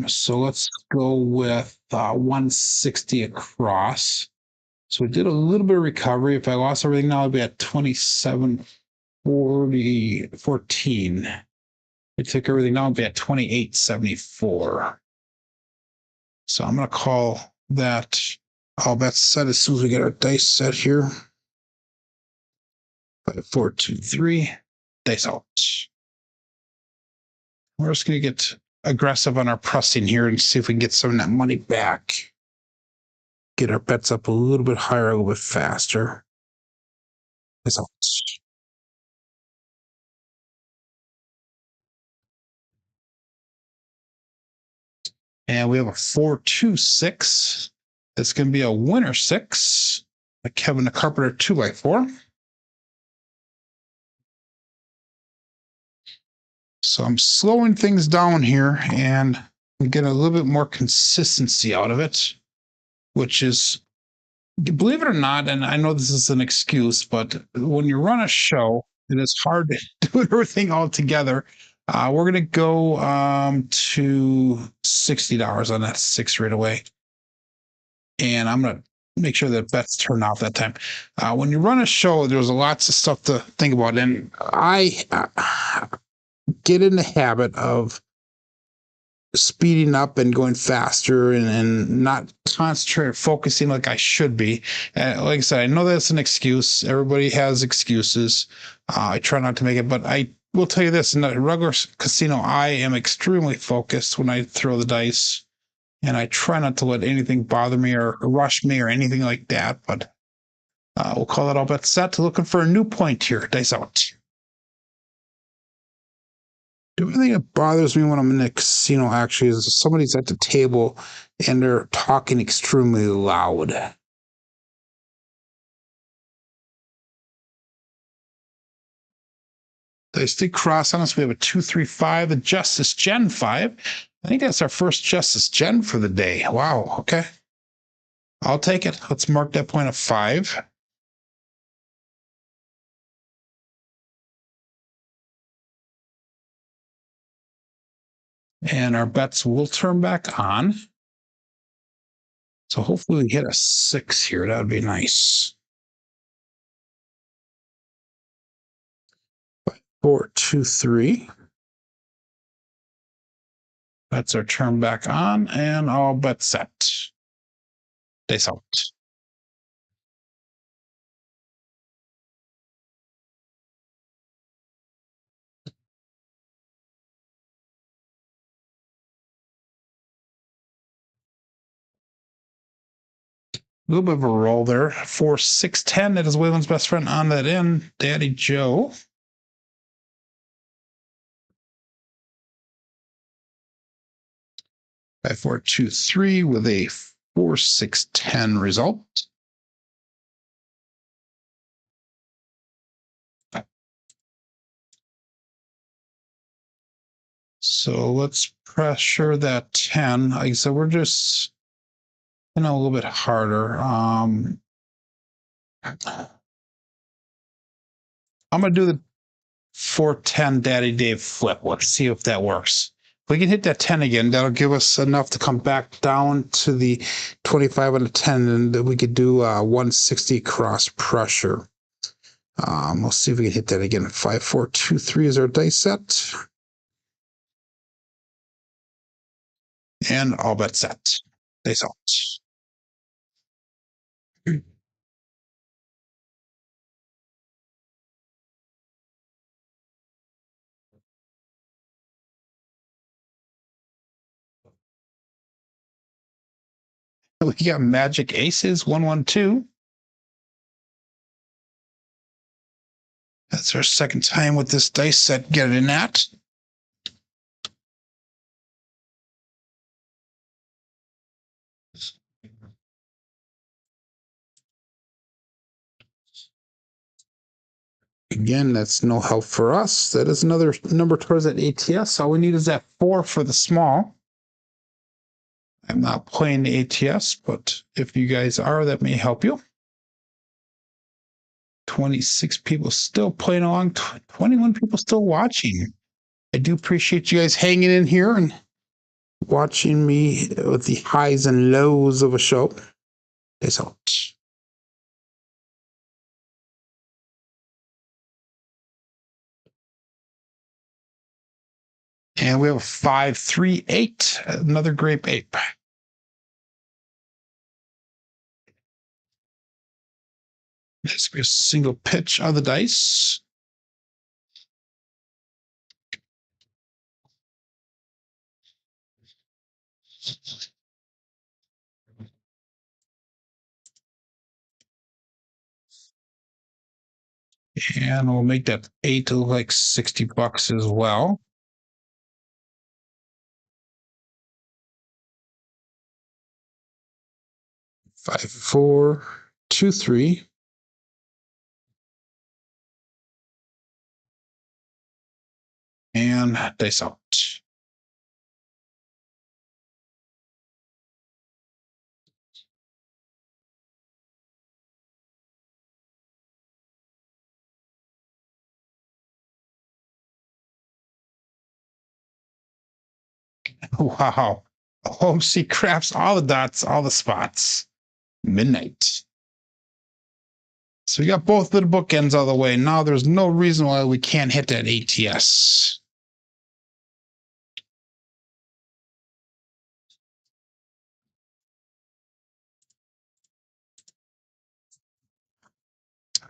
So let's go with 160 across. So we did a little bit of recovery. If I lost everything now, I'd be at 27.14. If I took everything now, I'd be at 28.74. So I'm going to call that all bets set as soon as we get our dice set here. 5, 4, 2, 3. Dice out. We're just going to get aggressive on our pressing here and see if we can get some of that money back. Get our bets up a little bit higher, a little bit faster. It's out. And we have a 4-2-6. It's going to be a winner 6. A Kevin the Carpenter 2x4. So I'm slowing things down here and I'm getting a little bit more consistency out of it, which is, believe it or not, and I know this is an excuse, but when you run a show, it is hard to do everything all together. We're going to go to $60 on that 6 right away. And I'm going to make sure that bets turn off that time. When you run a show, there's lots of stuff to think about. And I get in the habit of speeding up and going faster and not concentrating, focusing like I should be. Like I said, I know that's an excuse. Everybody has excuses. I try not to make it, but I will tell you this: in a regular casino, I am extremely focused when I throw the dice, and I try not to let anything bother me or rush me or anything like that. But we'll call it all bets set. Looking for a new point here. Dice out. The only thing that bothers me when I'm in a casino actually is somebody's at the table and they're talking extremely loud. They stay cross on us. We have a 2-3-5, a Justice Gen 5. I think that's our first Justice Gen for the day. Wow. Okay. I'll take it. Let's mark that point of 5. And our bets will turn back on. So hopefully we hit a 6 here. That would be nice. 4-2-3. Bets are turned back on, and all bets set. Dice out. A little bit of a roll there. 4-6-10. That is Waylon's best friend on that end. Daddy Joe. 5-4-2-3 with a 4-6-10 result. So let's pressure that 10. Like I said, we're just a little bit harder. I'm gonna do the 4-10 Daddy Dave flip. Let's see if that works. If we can hit that 10 again, that'll give us enough to come back down to the 25 on the 10, and we could do 160 cross pressure. We'll see if we can hit that again. 5-4-2-3 is our dice set. And all bets set. Dice out. We got Magic Aces 1-1-2. That's our second time with this dice set getting that. Again, that's no help for us. That is another number towards that ATS. All we need is that 4 for the small. I'm not playing the ATS, but if you guys are, that may help you. 26 people still playing along, 21 people still watching. I do appreciate you guys hanging in here and watching me with the highs and lows of a show. Peace out. And we have a 5-3-8, another grape ape. This will be a single pitch of the dice. And we'll make that 8 to look like 60 bucks as well. Five, 4, 2, 3. And dice out. Wow. Oh, see, craps, all the dots, all the spots. Midnight. So we got both of the bookends all the way. Now there's no reason why we can't hit that ATS.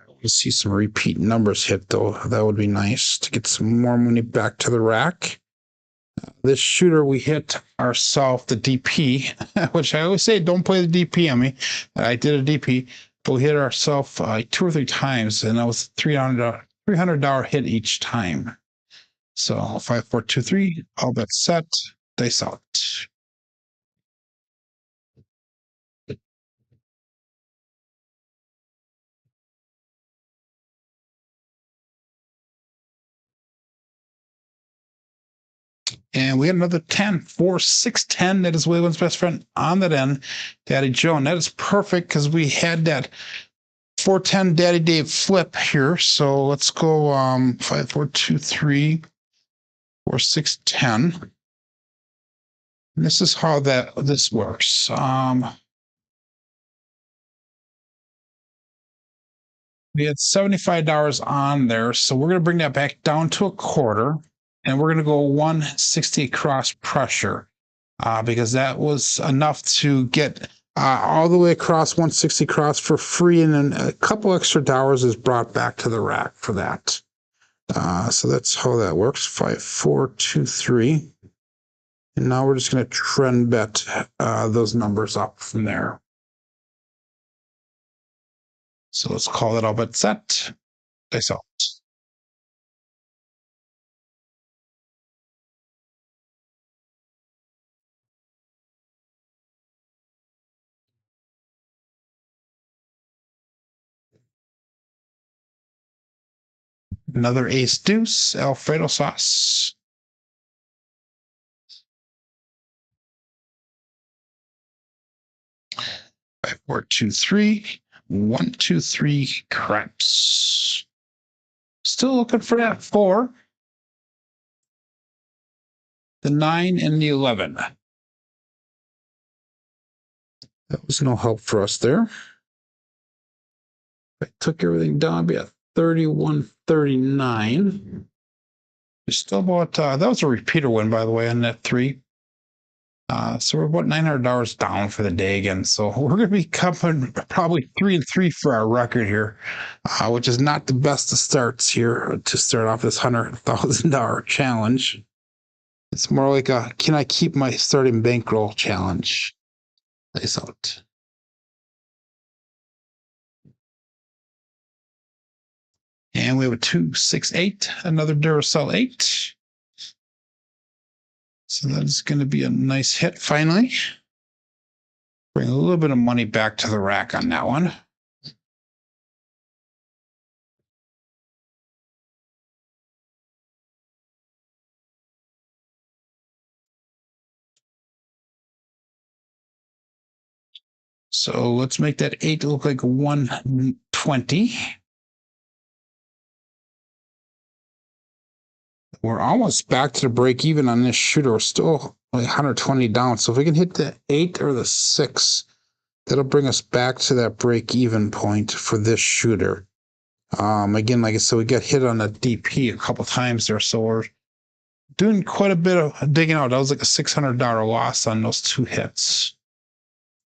We'll see some repeat numbers hit, though. That would be nice to get some more money back to the rack. This shooter, we hit ourselves the DP, which I always say, don't play the DP on me. I did a DP, but we hit ourselves 2 or 3 times, and that was $300 hit each time. So 5, 4, 2, 3, all that set, dice out. And we had another 10, 4, 6, 10. That is Waylon's best friend on that end, Daddy Joe. And that is perfect because we had that 410 Daddy Dave flip here. So let's go 5, 4, 2, 3, 4, 6, 10. And this is how this works. We had $75 on there, so we're going to bring that back down to a quarter, and we're going to go 160 across pressure because that was enough to get all the way across 160 cross for free, and then a couple extra dollars is brought back to the rack for that. So that's how that works. 5, 4, 2, 3. And now we're just going to trend bet those numbers up from there. So let's call it all bet set. Dice out. Another ace deuce, Alfredo sauce. 5, 4, 2, 3. 1, 2, 3, craps. Still looking for that 4. The 9 and the 11. That was no help for us there. I took everything down, be at 31.39. We still about that was a repeater win, by the way, on that 3. So we're about $900 down for the day again. So we're going to be coming probably 3-3 for our record here, which is not the best of starts here to start off this $100,000 challenge. It's more like a can I keep my starting bankroll challenge. Nice out. And we have a 2, 6, 8, another Duracell 8. So that's going to be a nice hit finally. Bring a little bit of money back to the rack on that one. So let's make that 8 look like 120. We're almost back to the break even on this shooter. We're still like 120 down. So if we can hit the 8 or the 6, that'll bring us back to that break even point for this shooter. Again, like I said, we got hit on the DP a couple times there. So we're doing quite a bit of digging out. That was like a $600 loss on those 2 hits.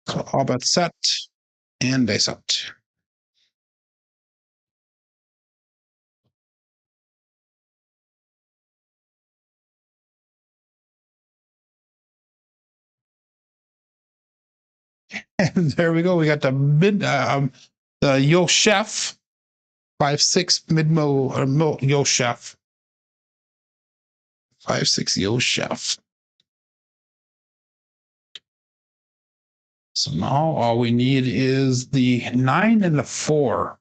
So all bet set and dice out. And there we go. We got the Yo Chef 5-6 mid-mo or yo chef. 5-6 yo chef. So now all we need is the 9 and the 4.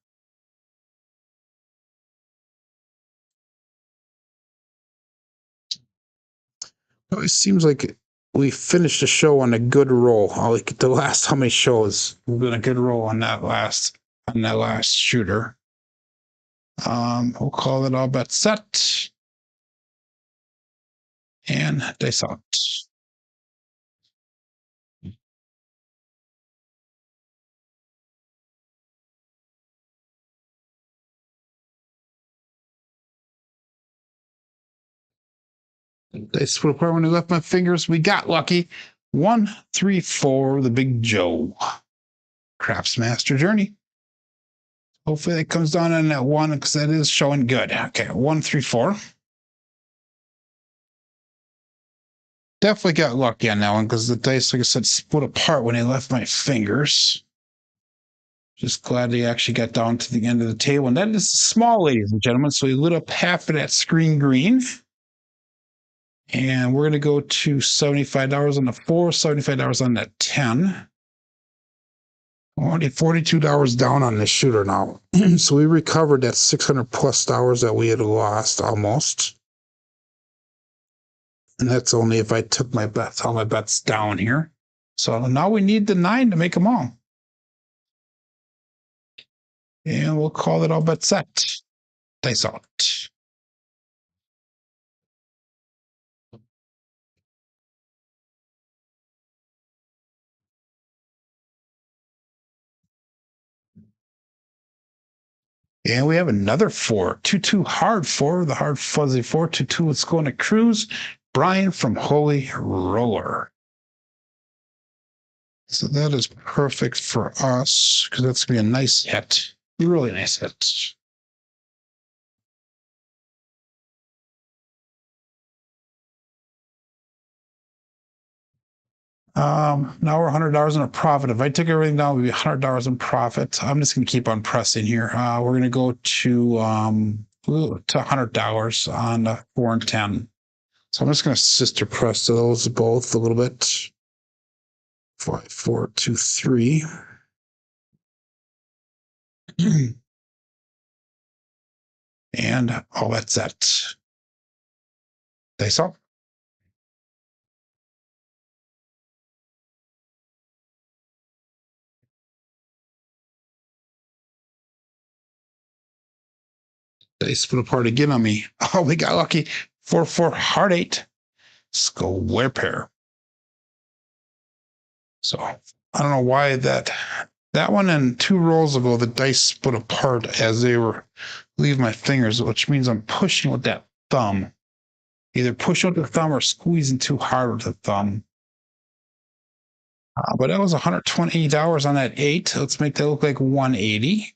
It seems like we finished the show on a good roll. Like the last how many shows we've been a good roll on that last shooter. We'll call it all bet set and dice out. Dice split apart when I left my fingers. We got lucky. 1, 3, 4. The Big Joe. Craps Master Journey. Hopefully it comes down on that 1 because that is showing good. Okay, 1, 3, 4. Definitely got lucky on that one because the dice, like I said, split apart when I left my fingers. Just glad they actually got down to the end of the table. And that is small, ladies and gentlemen. So we lit up half of that screen green. And we're going to go to $75 on the 4, $75 on that 10. Only $42 down on this shooter now. So we recovered that $600+ that we had lost almost. And that's only if I took my bets, all my bets down here. So now we need the 9 to make them all. And we'll call it all bet set. Dice out. And we have another 4. 2-2 hard 4. The hard fuzzy 4. 2-2. Let's go on a cruise. Brian from Holy Roller. So that is perfect for us because that's going to be a nice hit. Really nice hit. Now we're $100 in a profit. If I took everything down, it would be $100 in profit. I'm just going to keep on pressing here. We're going to go to $100 on 4 and 10. So I'm just going to sister press those both a little bit. 5, 4, 2, 3. And all that's set. Dice up. They split apart again on me. Oh, we got lucky. 4-4 hard 8. Square pair. So I don't know why that one and 2 rolls ago, the dice split apart as they were leave my fingers, which means I'm pushing with that thumb. Either pushing with the thumb or squeezing too hard with the thumb. But that was $128 on that 8. Let's make that look like 180.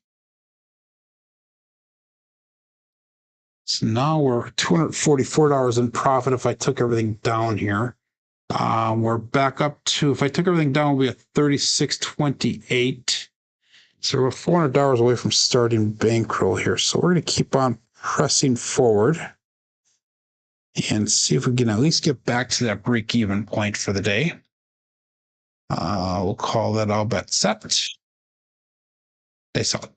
So now we're $244 in profit if I took everything down here. We're back up to, if I took everything down, we'll be at $36.28. So we're $400 away from starting bankroll here. So we're going to keep on pressing forward and see if we can at least get back to that break-even point for the day. We'll call that all bet set. Dice out.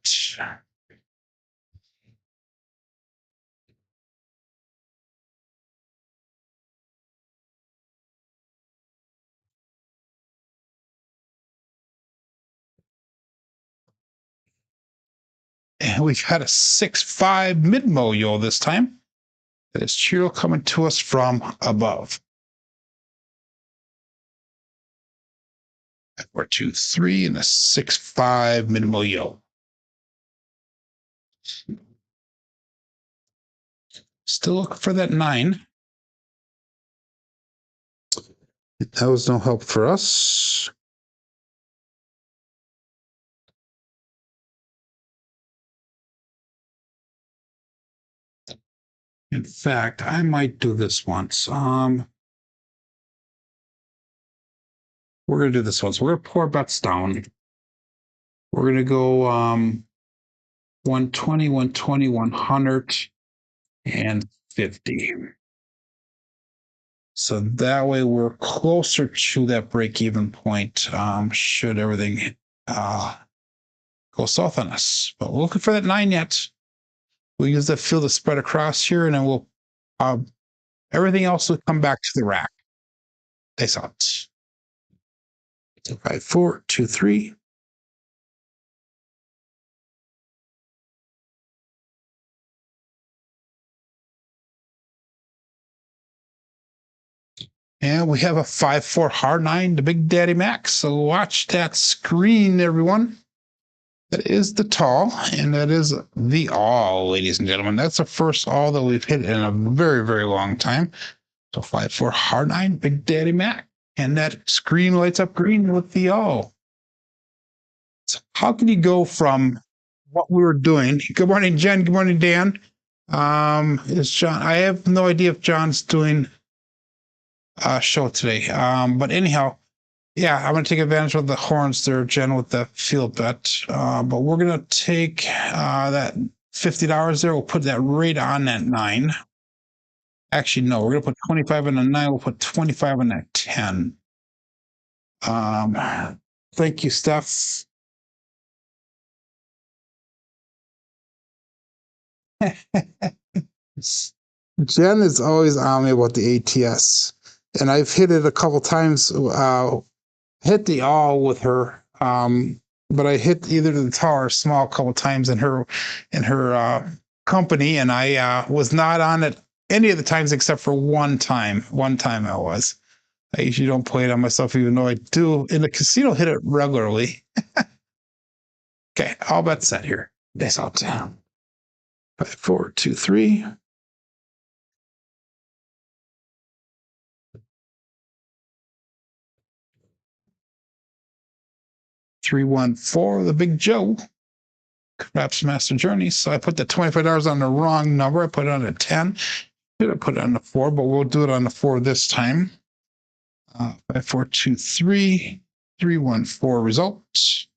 And we got a 6-5 mid-mo-yo this time. That is Cheerio coming to us from above. 4, 2, 3, and a 6-5 mid-mo-yo. Still looking for that 9. That was no help for us. In fact, I might do this once. We're going to do this once. We're going to pour bets down. We're going to go 120, 120, 100, and 50. So that way we're closer to that break-even point, should everything go south on us. But we're looking for that 9 yet. We'll use that field to spread across here, and then we'll everything else will come back to the rack. They saw it. 5, 4, 2, 3. And we have a 5-4 hard 9, the Big Daddy Max. So watch that screen, everyone. That is the tall, and that is the all, ladies and gentlemen. That's the first all that we've hit in a very, very long time. So 5-4 hard 9, Big Daddy Mac. And that screen lights up green with the all. So how can you go from what we were doing? Good morning, Jen. Good morning, Dan. Is John? I have no idea if John's doing a show today. But anyhow, yeah, I'm going to take advantage of the horns there, Jen, with the field bet. But we're going to take that $50 there. We'll put that right on that 9. Actually, no, we're going to put 25 on the 9. We'll put 25 on that 10. Thank you, Steph. Jen is always on me about the ATS, and I've hit it a couple times. Hit the all with her, but I hit either the tall or small a couple times in her company, and I was not on it any of the times except for one time. One time I was. I usually don't play it on myself, even though I do in the casino hit it regularly. Okay, all bets set here. That's all down. 5, 4, 2, 3. Three, 1, 4, the Big Joe. Craps Master Journey. So I put the $25 on the wrong number. I put it on a 10. Should have put it on the 4, but we'll do it on the 4 this time. 5, 4, 2, 3. 3, 1, 4 results.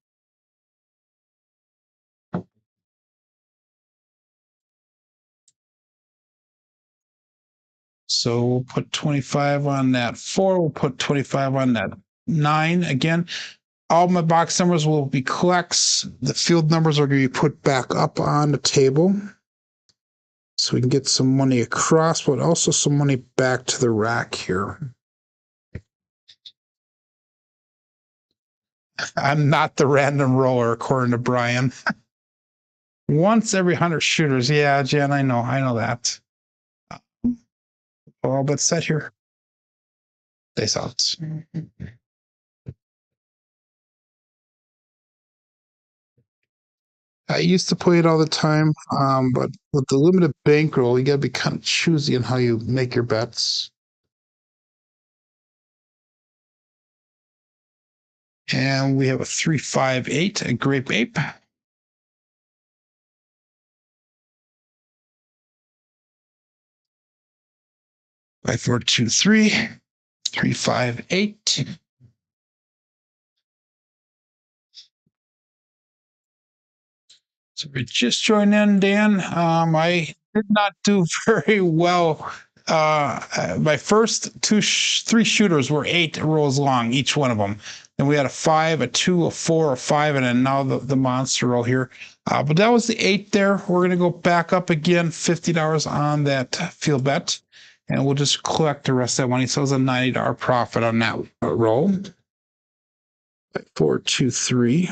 So we'll put 25 on that 4. We'll put 25 on that 9. Again, all my box numbers will be collects. The field numbers are going to be put back up on the table, so we can get some money across, but also some money back to the rack here. I'm not the random roller, according to Brian. Once every 100 shooters. Yeah, Jen, I know that. All but set here. Face out. I used to play it all the time, but with the limited bankroll, you got to be kind of choosy on how you make your bets. And we have a 3, 5, 8, a grape ape. 5, 4, 2, 3, 3, 5, 8. So we just joined in, Dan. I did not do very well. My first 3 shooters were 8 rolls long, each one of them. And we had a 5, a 2, a 4, a 5, and then now the monster roll here. But that was the 8 there. We're going to go back up again, $50 on that field bet. And we'll just collect the rest of that money. So it was a $90 profit on that roll. 5, 4, 2, 3.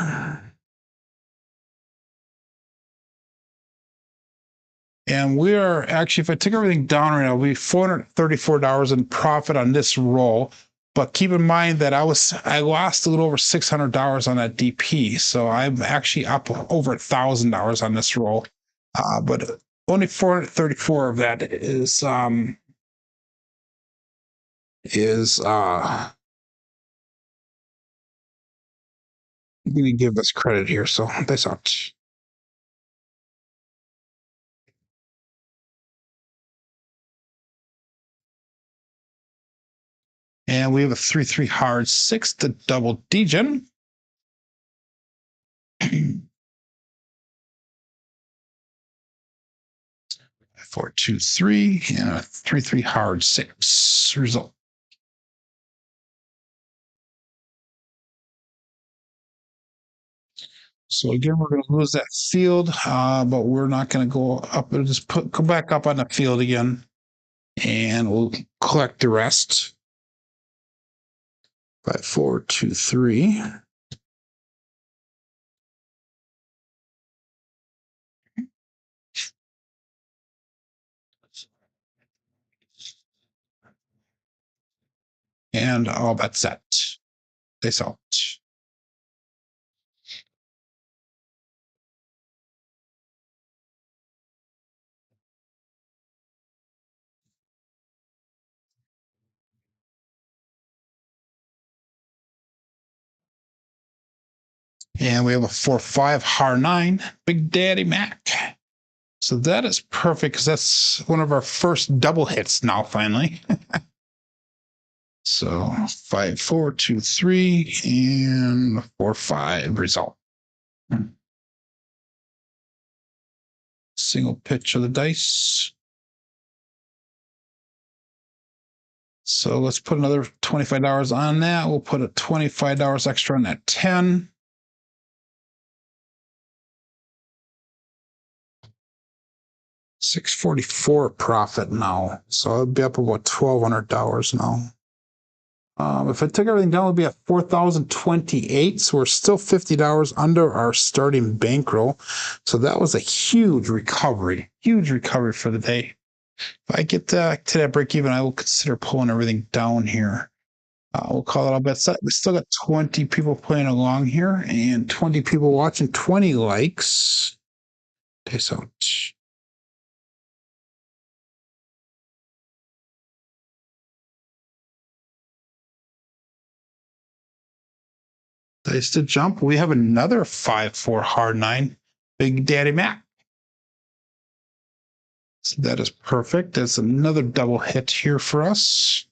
And we are actually, if I took everything down right now, we'll be $434 in profit on this roll. But keep in mind that I lost a little over $600 on that DP. So I'm actually up over $1,000 on this roll. But only 434 of that is going to give us credit here. So that's out. And we have a 3, 3 hard 6 to double degen. 4, 2, 3, and a 3, 3 hard 6 result. So again, we're going to lose that field, but we're not going to go up. We'll just go back up on the field again, and we'll collect the rest. 5, 4, 2, 3. And all bets set. They salt. And we have a 4, 5 harrah 9, Big Daddy Mac. So that is perfect because that's one of our first double hits now, finally. So 5, 4, 2, 3, and 4, 5 result. Single pitch of the dice. So let's put another $25 on that. We'll put a $25 extra on that 10. $644 profit now. So it'll be up about $1,200 now. If I took everything down, it'll be at $4,028. So we're still $50 under our starting bankroll. So that was a huge recovery for the day. If I get to that break even, I will consider pulling everything down here. We'll call it all bets set. We still got 20 people playing along here and 20 people watching, 20 likes. Okay, so dice to jump. We have another 5, 4 harrah 9, Big Daddy Mac. So that is perfect. That's another double hit here for us.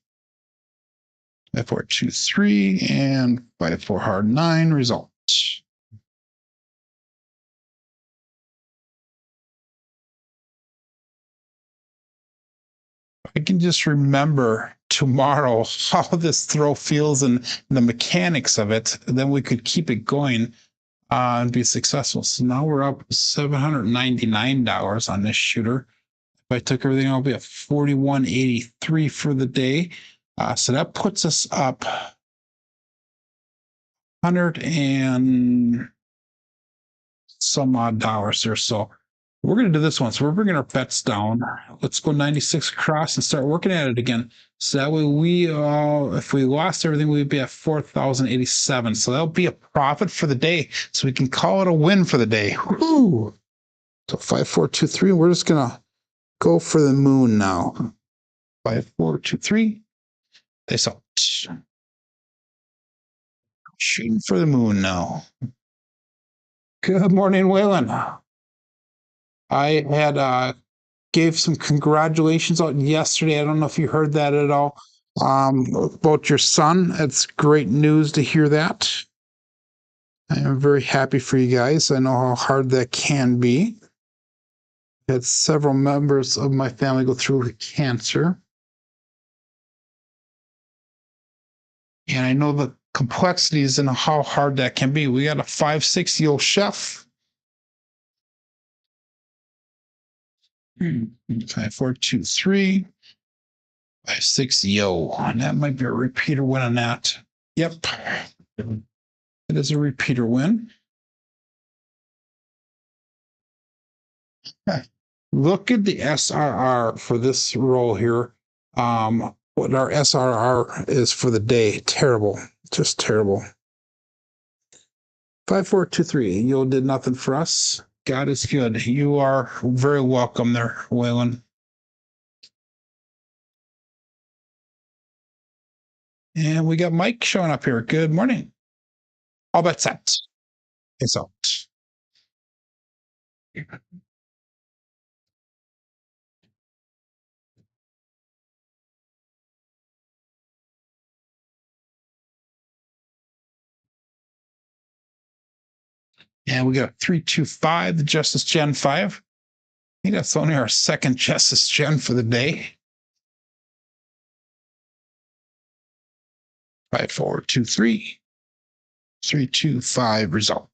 5, 4, 2, 3, and 5, 4 harrah 9 result. I can just remember tomorrow how this throw feels and the mechanics of it, then we could keep it going and be successful. So now we're up $799 on this shooter. If I took everything, I'll be at $41.83 for the day. So that puts us up 100 and some odd dollars there. So we're going to do this one. So we're bringing our bets down. Let's go 96 across and start working at it again. So that way if we lost everything, we'd be at 4,087. So that'll be a profit for the day. So we can call it a win for the day. Woo! So 5, 4, 2, 3. We're just going to go for the moon now. 5, 4, 2, 3. They salt. Shooting for the moon now. Good morning, Waylon. I had gave some congratulations out yesterday. I don't know if you heard that at all. About your son. It's great news to hear that. I am very happy for you guys. I know how hard that can be. I had several members of my family go through cancer. And I know the complexities and how hard that can be. We got a 5-6-year-old chef. 5, 4, 2, 3. 5, 6, yo. And that might be a repeater win on that. Yep. It is a repeater win. Look at the SRR for this roll here. What our SRR is for the day. Terrible. Just terrible. 5, 4, 2, 3. You did nothing for us. God is good. You are very welcome there, Waylon. And we got Mike showing up here. Good morning. All bets set. It's out. And we got 3, 2, 5, the Justice Gen 5. think that's only our second Justice Gen for the day. 5, 4, 2, 3. 3, 2, 5 result.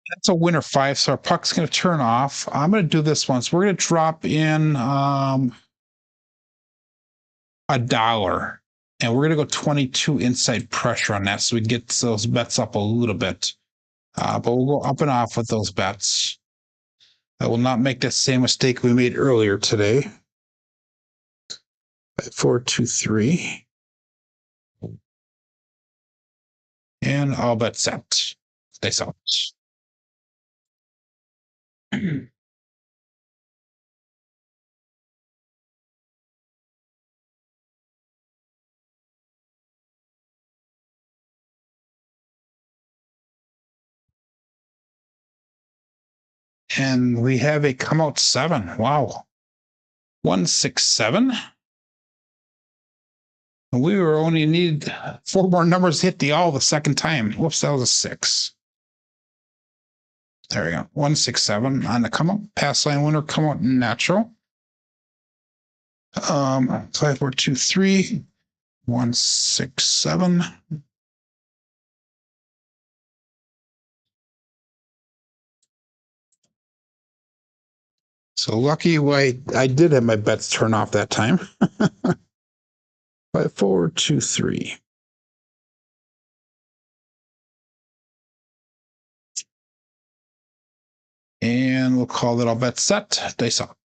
That's a winner 5, so our puck's going to turn off. I'm going to do this one. So we're going to drop in $1, and we're going to go 22 inside pressure on that, so we get those bets up a little bit. But we'll go up and off with those bets. I will not make the same mistake we made earlier today. 5, 4, 2, 3. And all bet set. Stay out. And we have a come out 7. Wow. 167. We were only need 4 more numbers to hit the all the second time. Whoops, that was a 6. There we go. 167 on the come up. Pass line winner, come out natural. 5, 4, 2, 3. 167. So lucky I did have my bets turn off that time. 5, 4, 2, 3. And we'll call that all bet set. Dice out.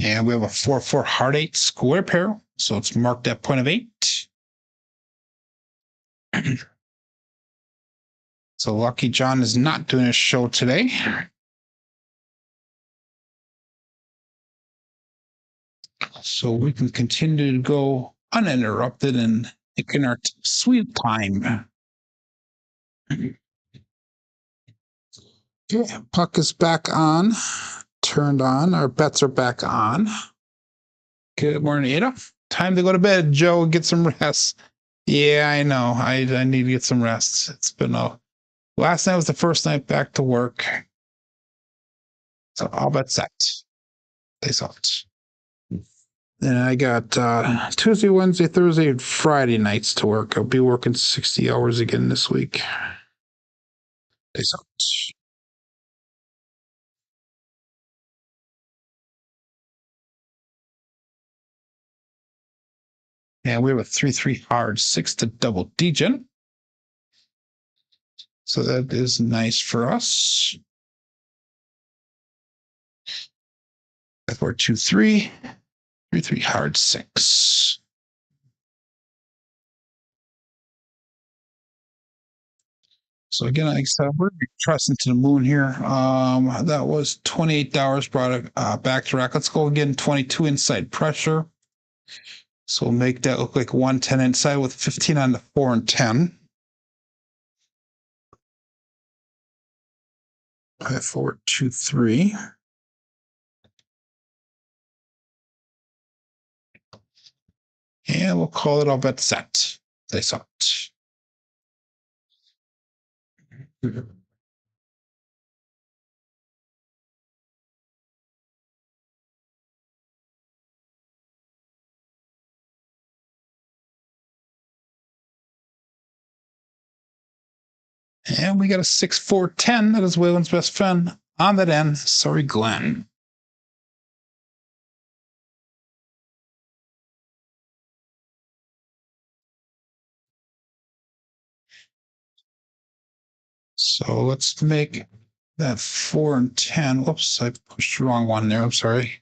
And we have a 4-4 hard 8 square pair. So it's marked at point of 8. So Lucky John is not doing a show today. So we can continue to go uninterrupted and taking our sweet time. Okay, puck is back on, turned on. Our bets are back on. Good morning, Ada. Time to go to bed, Joe. Get some rest. Yeah, I know. I need to get some rest. It's been last night was the first night back to work. So all bets set. They out. Then I got Tuesday, Wednesday, Thursday, and Friday nights to work. I'll be working 60 hours again this week. They out. And we have a 3-3 hard 6 to double degen. So that is nice for us. 5, 4, 2, 3. 3-3 hard 6. So again, like I said, we're trusting to the moon here. That was $28 brought it back to rack. Let's go again, 22 inside pressure. So we'll make that look like 110 inside with 15 on the 4 and 10. 5, 4, 2, 3. And we'll call it all bet set. They saw it. And we got a 6, 4, 10. That is Waylon's best friend on that end. Sorry, Glenn. So let's make that 4 and 10. Whoops, I pushed the wrong one there. I'm sorry.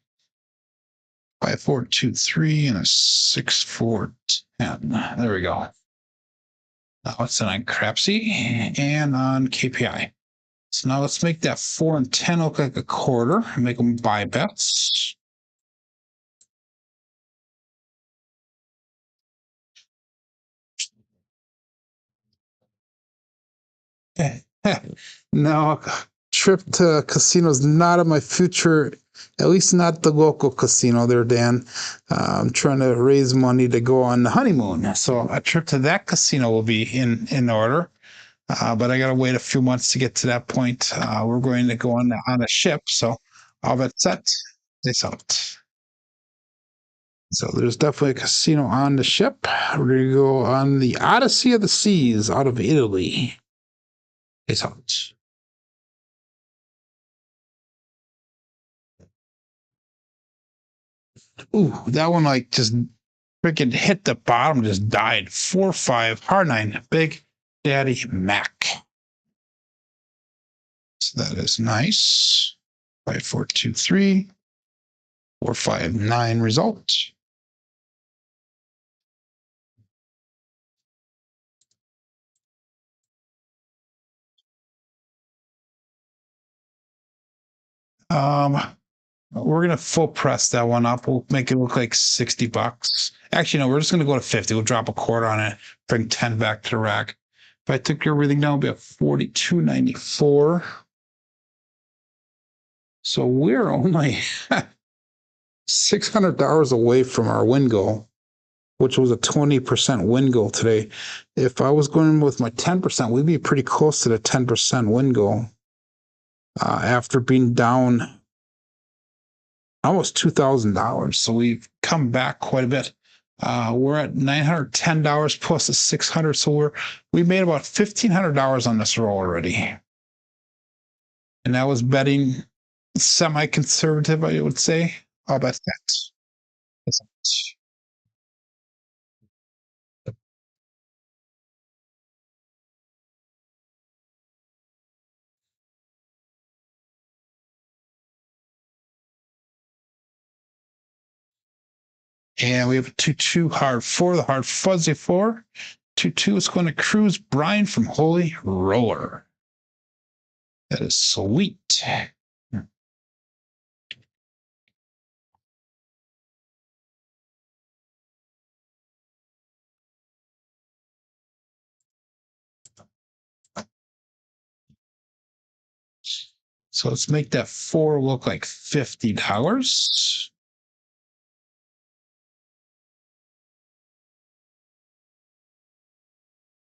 5, 4, 2, 3, and a 6, 4, 10. There we go. Now it's on Crapsee and on KPI. So now let's make that 4 and 10 look like a quarter and make them buy bets. No, trip to casinos not in my future. At least not the local casino there, Dan. I'm trying to raise money to go on the honeymoon, so a trip to that casino will be in order. But I got to wait a few months to get to that point. We're going to go on a ship, so all that's set. It's out. So there's definitely a casino on the ship. We're going to go on the Odyssey of the Seas out of Italy. It's out. Ooh, that one like just freaking hit the bottom, just died. 4-5, R9, Big Daddy Mac. So that is nice. 5, 4, 2, 3, 4, 5, 9 result. We're gonna full press that one up. We'll make it look like $60. Actually, no, we're just gonna go to 50. We'll drop a quarter on it, bring 10 back to the rack. If I took everything down, it'll be at 42.94. So we're only $600 away from our win goal, which was a 20% win goal today. If I was going with my 10%, we'd be pretty close to the 10% win goal. After being down almost $2,000. So we've come back quite a bit. We're at $910 plus the 600. So we made about $1,500 on this roll already. And that was betting semi-conservative, I would say. I'll bet that. And we have a 2-2 hard 4, the hard fuzzy 4. 2-2 is going to cruise Brian from Holy Roller. That is sweet. So let's make that 4 look like $50.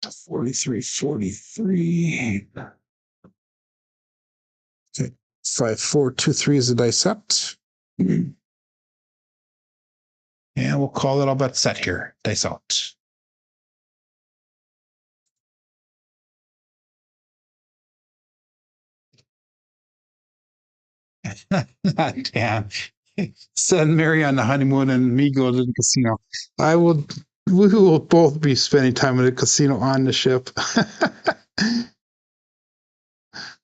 43. Okay. 5, 4, 2, 3 is the die set. And we'll call it all bet set here. Dice out. Damn. Send Mary on the honeymoon and me go to the casino. We will both be spending time at the casino on the ship.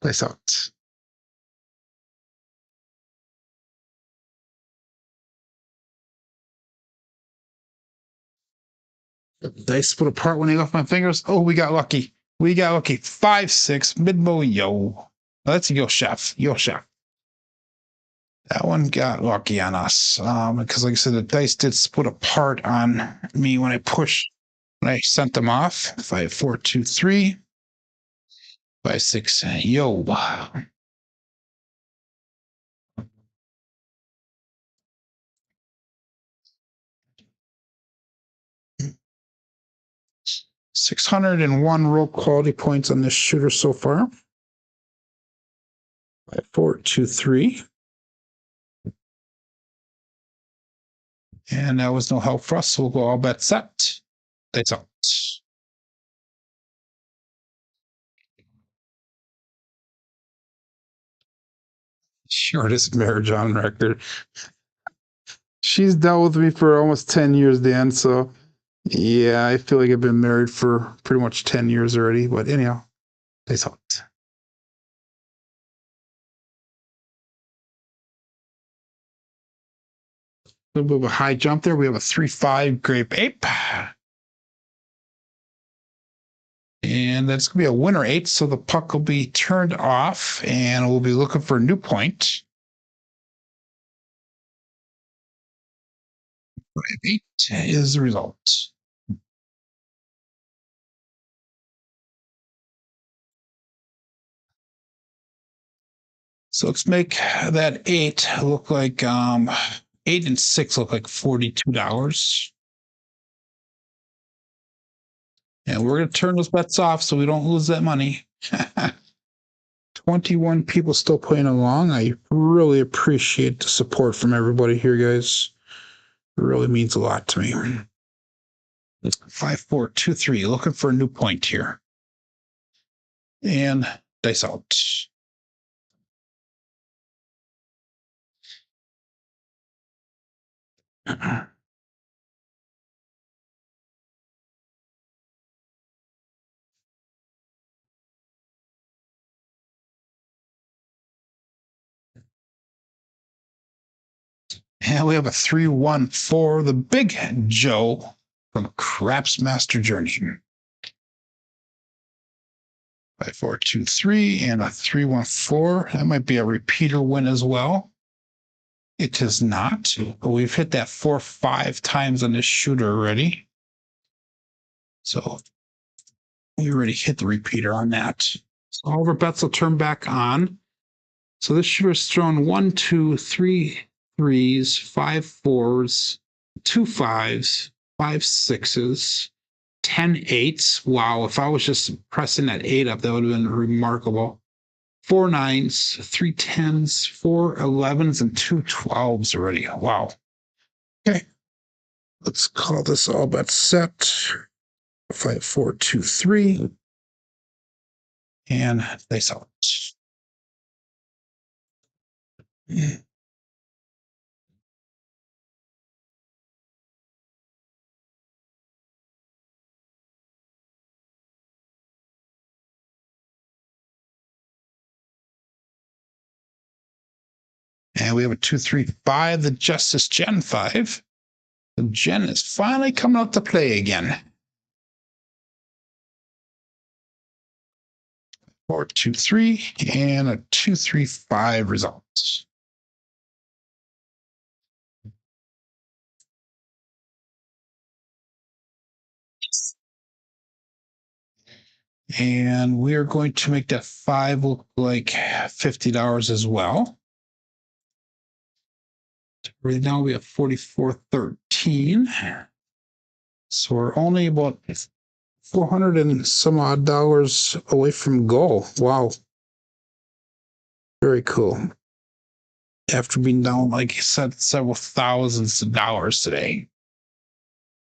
Dice out. Dice split apart when they left my fingers. Oh, we got lucky. 5-6 mid-mo, yo. That's yo chef. That one got lucky on us. Because like I said, the dice did split apart on me when I sent them off. 5, 4, 2, 3. 5, 6, yo. Wow. $601 roll quality points on this shooter so far. 5, 4, 2, 3. And that was no help for us, so we'll go all bet set. That's out. Shortest marriage on record. She's dealt with me for almost 10 years, Dan. So, yeah, I feel like I've been married for pretty much 10 years already. But anyhow, that's out. A little bit of a high jump there. We have a 3-5 grape ape. And that's going to be a winner 8. So the puck will be turned off and we'll be looking for a new point. 8 is the result. So let's make that 8 look like 8 and 6 look like $42. And we're going to turn those bets off so we don't lose that money. 21 people still playing along. I really appreciate the support from everybody here, guys. It really means a lot to me. 5, 4, 2, 3. Looking for a new point here. And dice out. And we have a 3-1 the Big Joe from Craps Master Journey. 5, 4, 2, 3, and a 3-1-4. That might be a repeater win as well. It is not, but we've hit that 4-5 times on this shooter already. So we already hit the repeater on that. So all of our bets will turn back on. So this shooter's thrown 1, 2, 3 threes, 5 4s, 2 5s, 5 6s, 10 8s. Wow, if I was just pressing that 8 up, that would have been remarkable. 4 9s, 3 10s, 4 11s, and 2 12s already. Wow. Okay. Let's call this all bet set. 5 4 2 3. And they saw it. And we have a 2 3 5, the Justice Gen 5. The Gen is finally coming out to play again. 4 2 3 and a 2 3 5 result. And we are going to make that 5 look like $50 as well. Right now we have 44.13. So we're only about 400 and some odd dollars away from goal. Wow. Very cool. After being down, like I said, several thousands of dollars today.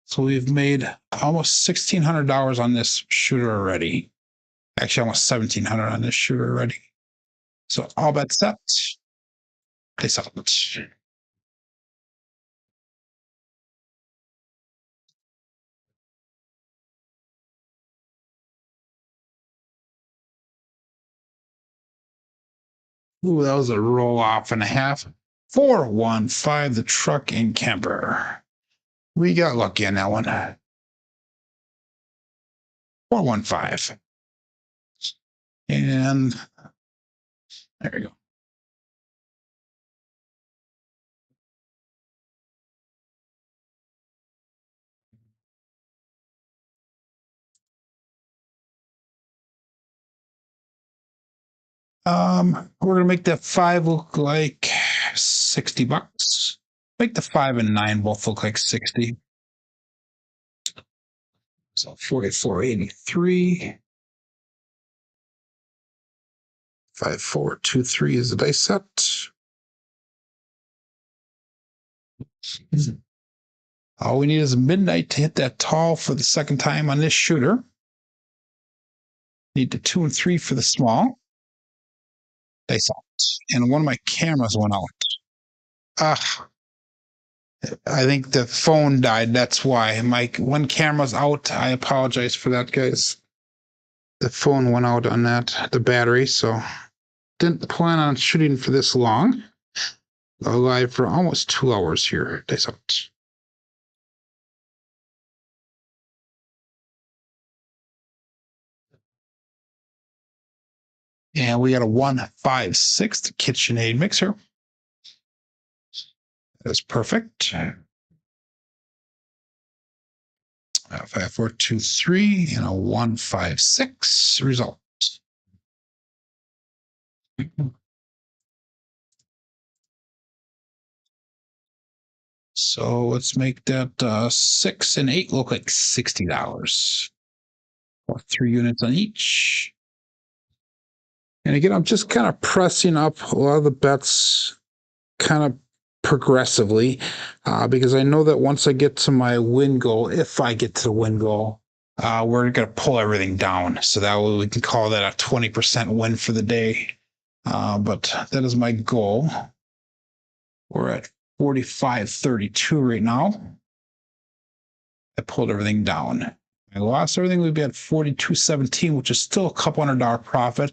So we've made almost $1,600 on this shooter already. Actually, almost $1,700 on this shooter already. So all bets set. Place out. Ooh, that was a roll off and a half. 4-1-5, the truck and camper. We got lucky on that one. 4-1-5. And there we go. We're gonna make that 5 look like $60. Make the 5 and 9 both look like 60. So 44.83. 5 4 2 3 is the dice set. All we need is midnight to hit that tall for the second time on this shooter. Need the 2 and 3 for the small. Dice out. And one of my cameras went out. I think the phone died. That's why. My one camera's out. I apologize for that, guys. The phone went out on that, the battery, so didn't plan on shooting for this long. Live for almost 2 hours here. Dice out. And we got a 1-5-6 KitchenAid mixer. That's perfect. 5 4 2 3 and a 1-5-6 result. So let's make that 6 and 8 look like $60. Or 3 units on each. And again, I'm just kind of pressing up a lot of the bets kind of progressively because I know that once I get to my win goal, if I get to the win goal, we're going to pull everything down. So that way we can call that a 20% win for the day. But that is my goal. We're at 45.32 right now. I pulled everything down. I lost everything. We'd be at 42.17, which is still a couple $100 profit,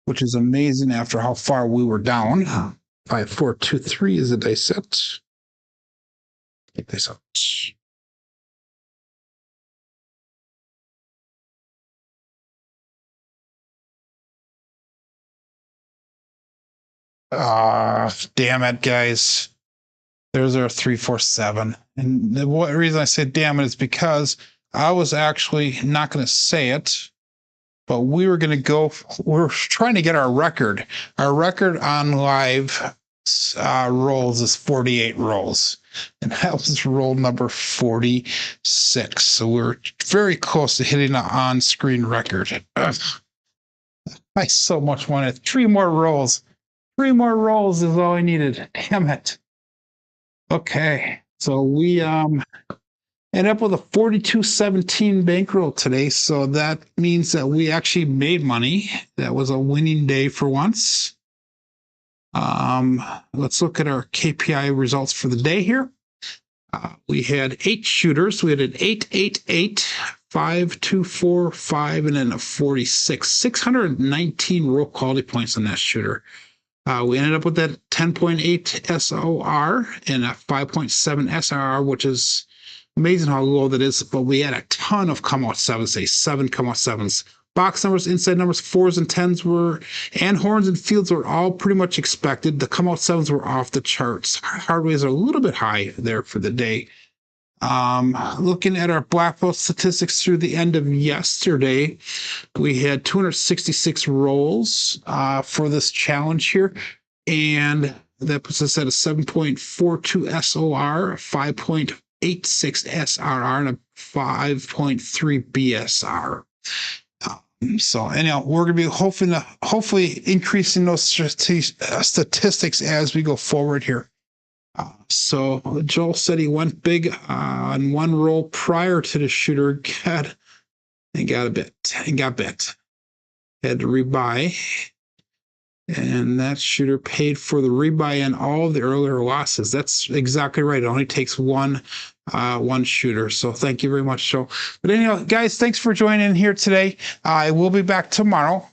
which is amazing after how far we were down. 5423 is the dice set. Take this out. Damn it, guys. There's our 347. And the reason I said damn it is because I was actually not going to say it, but we're trying to get our record. Our record on live rolls is 48 rolls. And that was roll number 46. So we're very close to hitting an on-screen record. Ugh. I so much wanted 3 more rolls. 3 more rolls is all I needed. Damn it. Okay. So we end up with a 42.17 bankroll today. So that means that we actually made money. That was a winning day for once. Let's look at our KPI results for the day here. We had 8 shooters. We had an 8, 8, 8, 5, 2, 4, 5, and then a 46. 619 roll quality points on that shooter. We ended up with that 10.8 SOR and a 5.7 SRR, which is amazing how low that is. But we had a ton of come out sevens, say 7 come out sevens. Box numbers, inside numbers, 4s and 10s and horns and fields were all pretty much expected. The come out sevens were off the charts. Hardways are a little bit high there for the day. Looking at our black belt statistics through the end of yesterday, we had 266 rolls for this challenge here, and that puts us at a 7.42 SOR, a 5.86 SRR, and a 5.3 BSR. So anyhow, we're going to be hopefully increasing those statistics as we go forward here. So Joel said he went big on 1 roll prior to the shooter got bit. Had to rebuy. And that shooter paid for the rebuy and all of the earlier losses. That's exactly right. It only takes one shooter. So thank you very much, Joe. But anyhow, guys, thanks for joining in here today. I will be back tomorrow.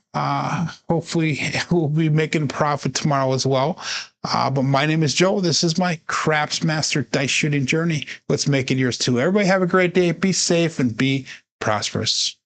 Hopefully we'll be making profit tomorrow as well. But my name is Joe. This is my Craps Master dice shooting journey. Let's make it yours too. Everybody have a great day. Be safe and be prosperous.